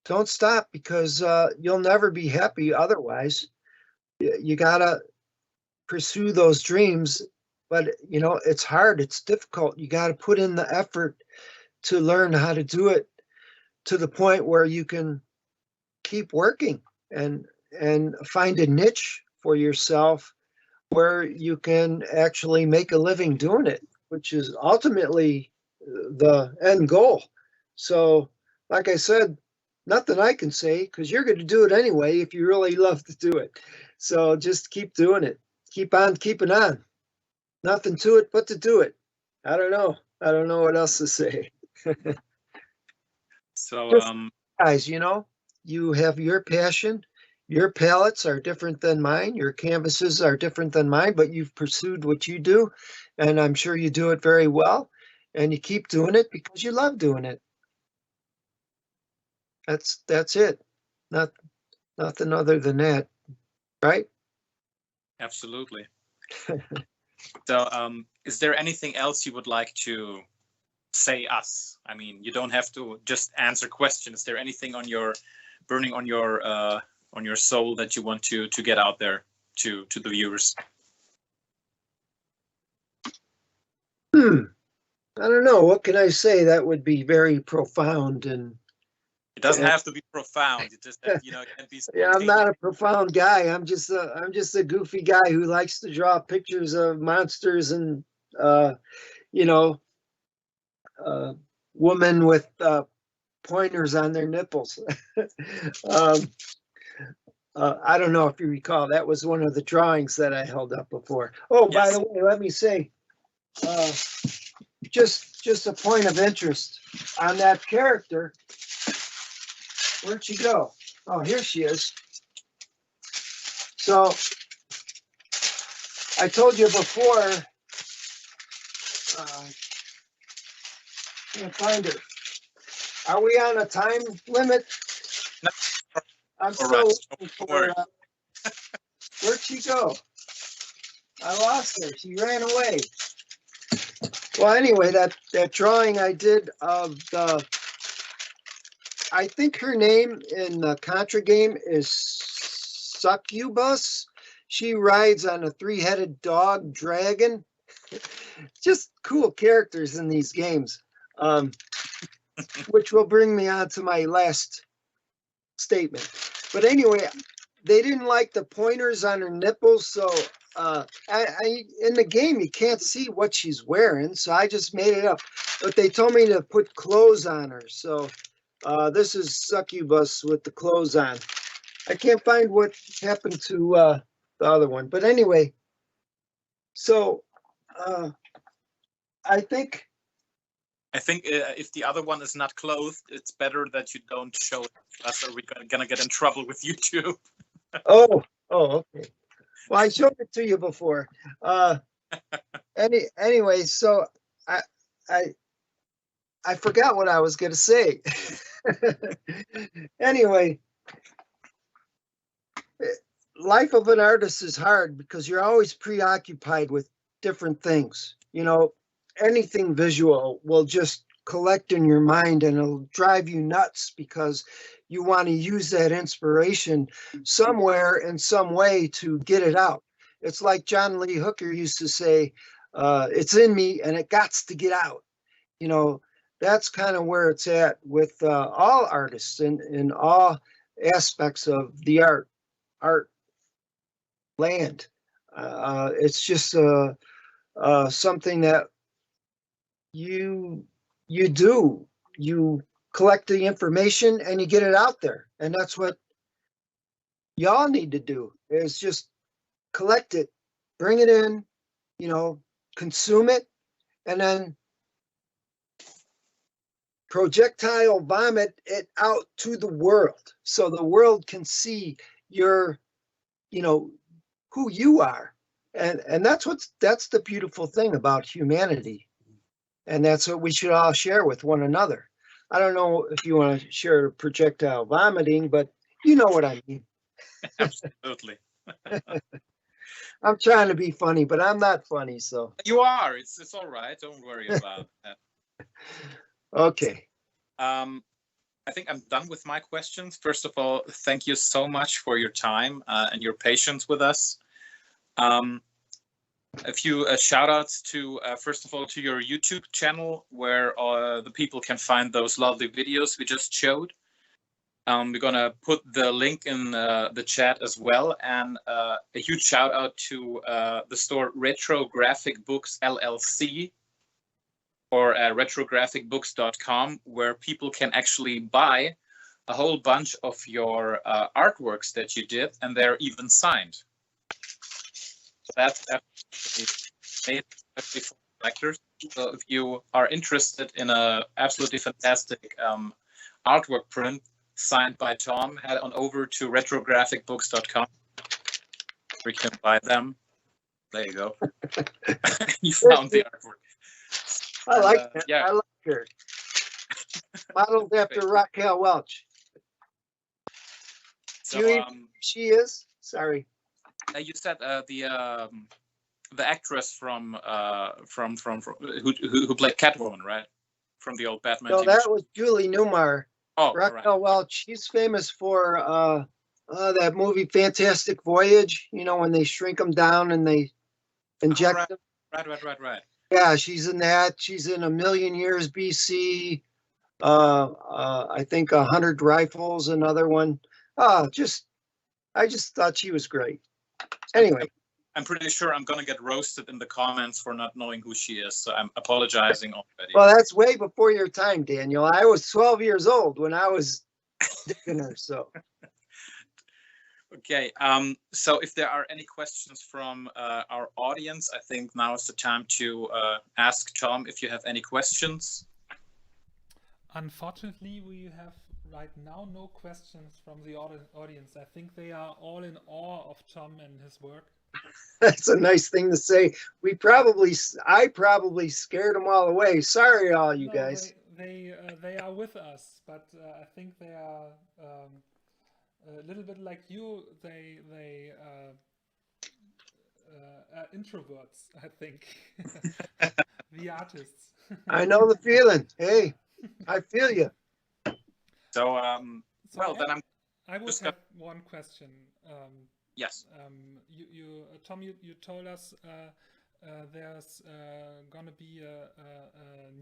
Don't stop because you'll never be happy otherwise. You gotta pursue those dreams, but you know, it's hard, it's difficult. You gotta put in the effort to learn how to do it to the point where you can keep working and find a niche for yourself where you can actually make a living doing it, which is ultimately the end goal. So, like I said, nothing I can say because you're going to do it anyway if you really love to do it. So just keep doing it. Keep on keeping on. Nothing to it but to do it. I don't know. I don't know what else to say. So, guys, you know, you have your passion. Your palettes are different than mine. Your canvases are different than mine, but you've pursued what you do, and I'm sure you do it very well. And you keep doing it because you love doing it. That's it. Nothing other than that, right? Absolutely. So, is there anything else you would like to say us? I mean, you don't have to just answer questions. Is there anything on your burning on your soul that you want to get out there to the viewers? I don't know. What can I say that would be very profound? And it doesn't have to be profound. It just, you know, it can be yeah, I'm not a profound guy. I'm just a goofy guy who likes to draw pictures of monsters and you know, women with pointers on their nipples. I don't know if you recall, that was one of the drawings that I held up before. Oh, yes. By the way, let me say, just a point of interest on that character. Where'd she go? Oh, here she is. So I told you before, can't find her. Are we on a time limit? No. I'm still looking for her. Where'd she go? I lost her. She ran away. Well, anyway, that drawing I did of the, I think her name in the Contra game is Succubus. She rides on a 3-headed dog dragon. Just cool characters in these games. which will bring me on to my last statement. But anyway, they didn't like the pointers on her nipples, so in the game you can't see what she's wearing, so I just made it up. But they told me to put clothes on her, so this is Succubus with the clothes on. I can't find what happened to the other one, but anyway, so I think if the other one is not clothed, it's better that you don't show it to us, or we're gonna get in trouble with YouTube. oh, okay. Well, I showed it to you before. Anyway, so I forgot what I was going to say. Anyway, life of an artist is hard because you're always preoccupied with different things. You know, anything visual will just collect in your mind and it'll drive you nuts because you want to use that inspiration somewhere in some way to get it out. It's like John Lee Hooker used to say, it's in me and it gots to get out. You know, that's kind of where it's at with all artists in all aspects of the art land. It's just something that you do. You collect the information and you get it out there. And that's what y'all need to do, is just collect it, bring it in, you know, consume it, and then projectile vomit it out to the world so the world can see your, you know, who you are. And that's the beautiful thing about humanity. And that's what we should all share with one another. I don't know if you want to share projectile vomiting, but you know what I mean. Absolutely. I'm trying to be funny, but I'm not funny, so. You are. It's all right. Don't worry about that. Okay. I think I'm done with my questions. First of all, thank you so much for your time and your patience with us. A few shout outs to, first of all, to your YouTube channel, where the people can find those lovely videos we just showed. We're going to put the link in the chat as well. And a huge shout out to the store Retro Graphic Books LLC, or retrographicbooks.com, where people can actually buy a whole bunch of your artworks that you did, and they're even signed. So that's made especially for collectors. So if you are interested in a absolutely fantastic artwork print signed by Tom, head on over to retrographicbooks.com. We can buy them. There you go. You found the artwork. I like it. Yeah. I like her. Modeled after Raquel Welch. So, Do you she is? Sorry. You said the actress from who played Catwoman, right? From the old Batman. No, TV that show. was Julie Newmar. Oh, Raquel right. Welch. She's famous for that movie Fantastic Voyage. You know, when they shrink them down and they inject them. Right. Yeah, she's in that. She's in A Million Years BC. I think 100 Rifles, another one. I just thought she was great. Anyway. I'm pretty sure I'm going to get roasted in the comments for not knowing who she is, so I'm apologizing already. Well, that's way before your time, Daniel. I was 12 years old when I was digging her, so. Okay, so if there are any questions from our audience, I think now is the time to ask Tom if you have any questions. Unfortunately, we have right now no questions from the audience. I think they are all in awe of Tom and his work. That's a nice thing to say. I probably scared them all away. Sorry, all you guys. They are with us, but I think they are a little bit like you. They are introverts, I think. The artists. I know the feeling. Hey, I feel you. So, So well, then I would have one question. Yes. Tom, you told us there's gonna be a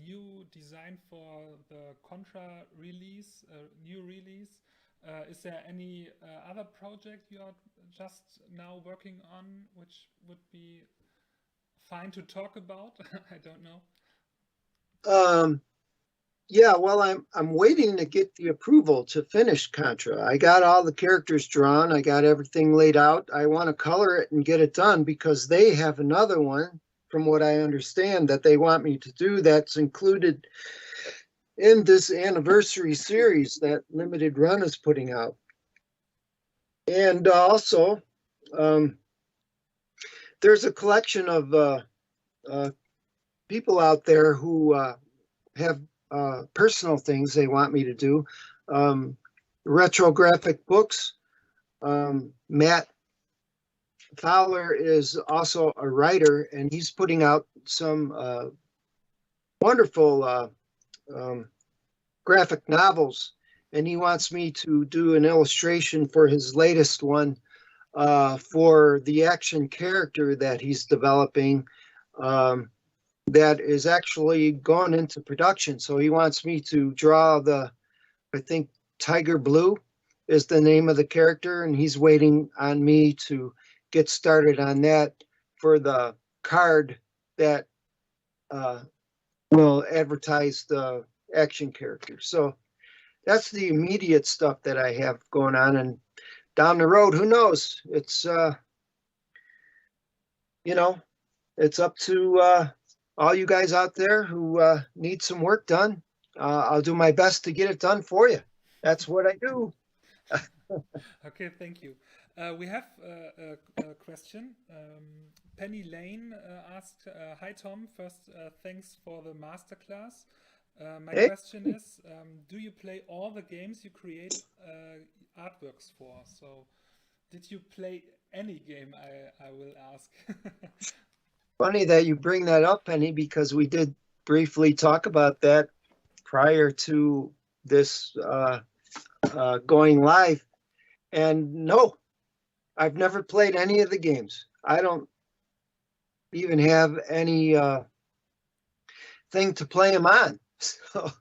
new design for the Contra release, new release. Is there any other project you are just now working on, which would be fine to talk about? I don't know. Yeah, well, I'm waiting to get the approval to finish Contra. I got all the characters drawn. I got everything laid out. I want to color it and get it done because they have another one, from what I understand, that they want me to do that's included in this anniversary series that Limited Run is putting out. And also, there's a collection of people out there who have personal things they want me to do. Retrographic books. Matt Fowler is also a writer, and he's putting out some wonderful graphic novels, and he wants me to do an illustration for his latest one for the action character that he's developing that is actually gone into production. So he wants me to draw I think Tiger Blue is the name of the character, and he's waiting on me to get started on that for the card that will advertise the action character. So that's the immediate stuff that I have going on, and down the road, who knows? It's it's up to all you guys out there who need some work done. I'll do my best to get it done for you. That's what I do. Okay, thank you. We have a question. Penny Lane asked, "Hi Tom, first thanks for the masterclass. My question is, do you play all the games you create artworks for? So, did you play any game? I will ask." Funny that you bring that up, Penny, because we did briefly talk about that prior to this going live. And no, I've never played any of the games. I don't even have any thing to play them on. So,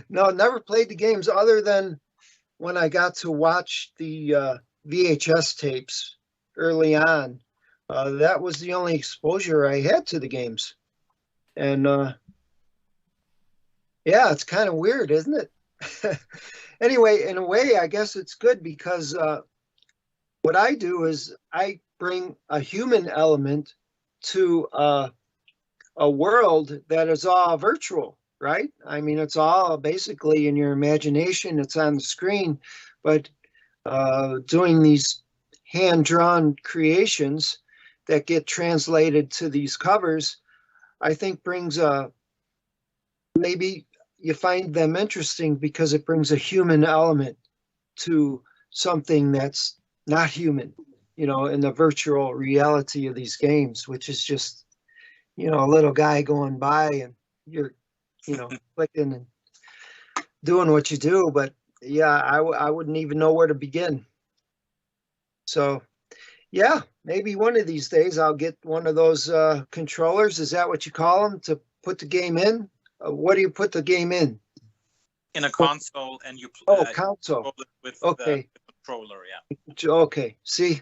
no, never played the games other than when I got to watch the VHS tapes early on. That was the only exposure I had to the games. And yeah, it's kind of weird, isn't it? Anyway, in a way, I guess it's good because what I do is I bring a human element to a world that is all virtual, right? I mean, it's all basically in your imagination, it's on the screen, but doing these hand-drawn creations that get translated to these covers, I think brings maybe you find them interesting because it brings a human element to something that's not human, in the virtual reality of these games, which is just, a little guy going by and you're, clicking and doing what you do. But yeah, I wouldn't even know where to begin. So yeah, maybe one of these days I'll get one of those controllers. Is that what you call them, to put the game in? What do you put the game in? In a console, and you console with okay. The controller, yeah. Okay, see,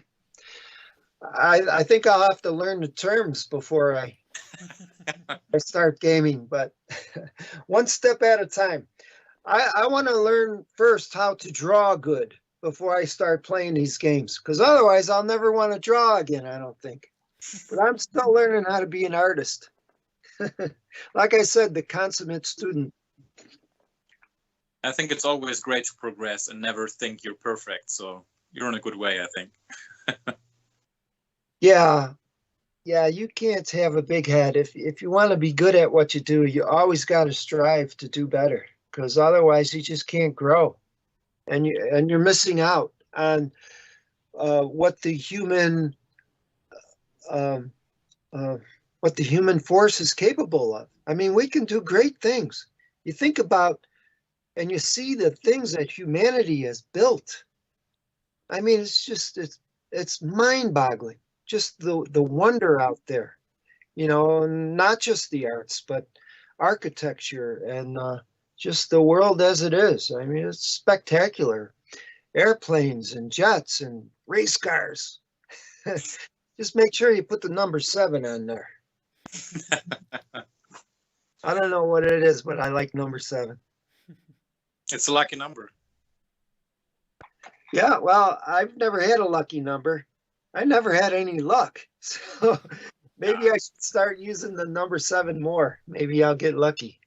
I think I'll have to learn the terms before I start gaming, but one step at a time. I want to learn first how to draw good before I start playing these games, because otherwise I'll never want to draw again, I don't think. But I'm still learning how to be an artist. Like I said, the consummate student. I think it's always great to progress and never think you're perfect. So you're in a good way, I think. Yeah, you can't have a big head. If you want to be good at what you do, you always got to strive to do better, because otherwise you just can't grow, and you're missing out on what the human force is capable of. I mean, we can do great things. You think about and you see the things that humanity has built. I mean, it's mind-boggling. Just the wonder out there. you know, not just the arts, but architecture and just the world as it is. I mean, it's spectacular. Airplanes and jets and race cars. Just make sure you put the number 7 on there. I don't know what it is, but I like number 7. It's a lucky number. Yeah, well, I've never had a lucky number. I never had any luck. So maybe I should start using the number 7 more. Maybe I'll get lucky.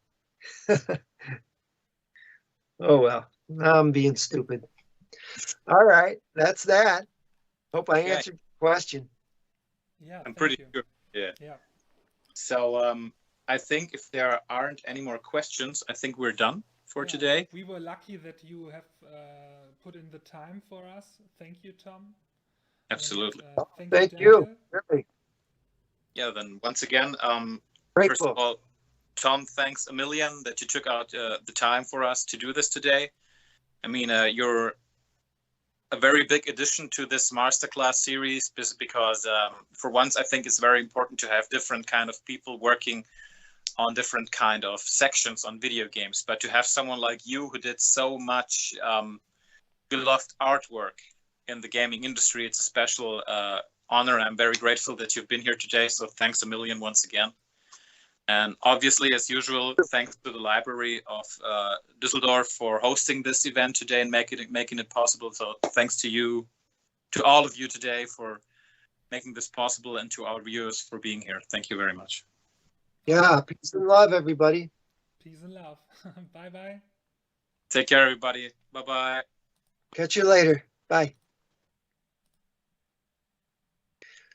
Oh, well, now I'm being stupid. All right, that's that. Hope I answered your question. Yeah, I'm pretty sure. Yeah. Yeah. So I think if there aren't any more questions, I think we're done for today. We were lucky that you have put in the time for us. Thank you, Tom. Absolutely. And, Thank Daniel. you. Really. Yeah, then once again, Great first book. of all, Tom, thanks a million that you took out the time for us to do this today. I mean, you're a very big addition to this masterclass series because for once, I think it's very important to have different kind of people working on different kind of sections on video games. But to have someone like you who did so much beloved artwork in the gaming industry, it's a special honor. I'm very grateful that you've been here today. So thanks a million once again. And obviously, as usual, thanks to the Library of Düsseldorf for hosting this event today and making it possible. So thanks to you, to all of you today for making this possible, and to our viewers for being here. Thank you very much. Yeah, peace and love, everybody. Peace and love. Bye-bye. Take care, everybody. Bye-bye. Catch you later. Bye.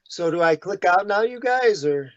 So do I click out now, you guys, or?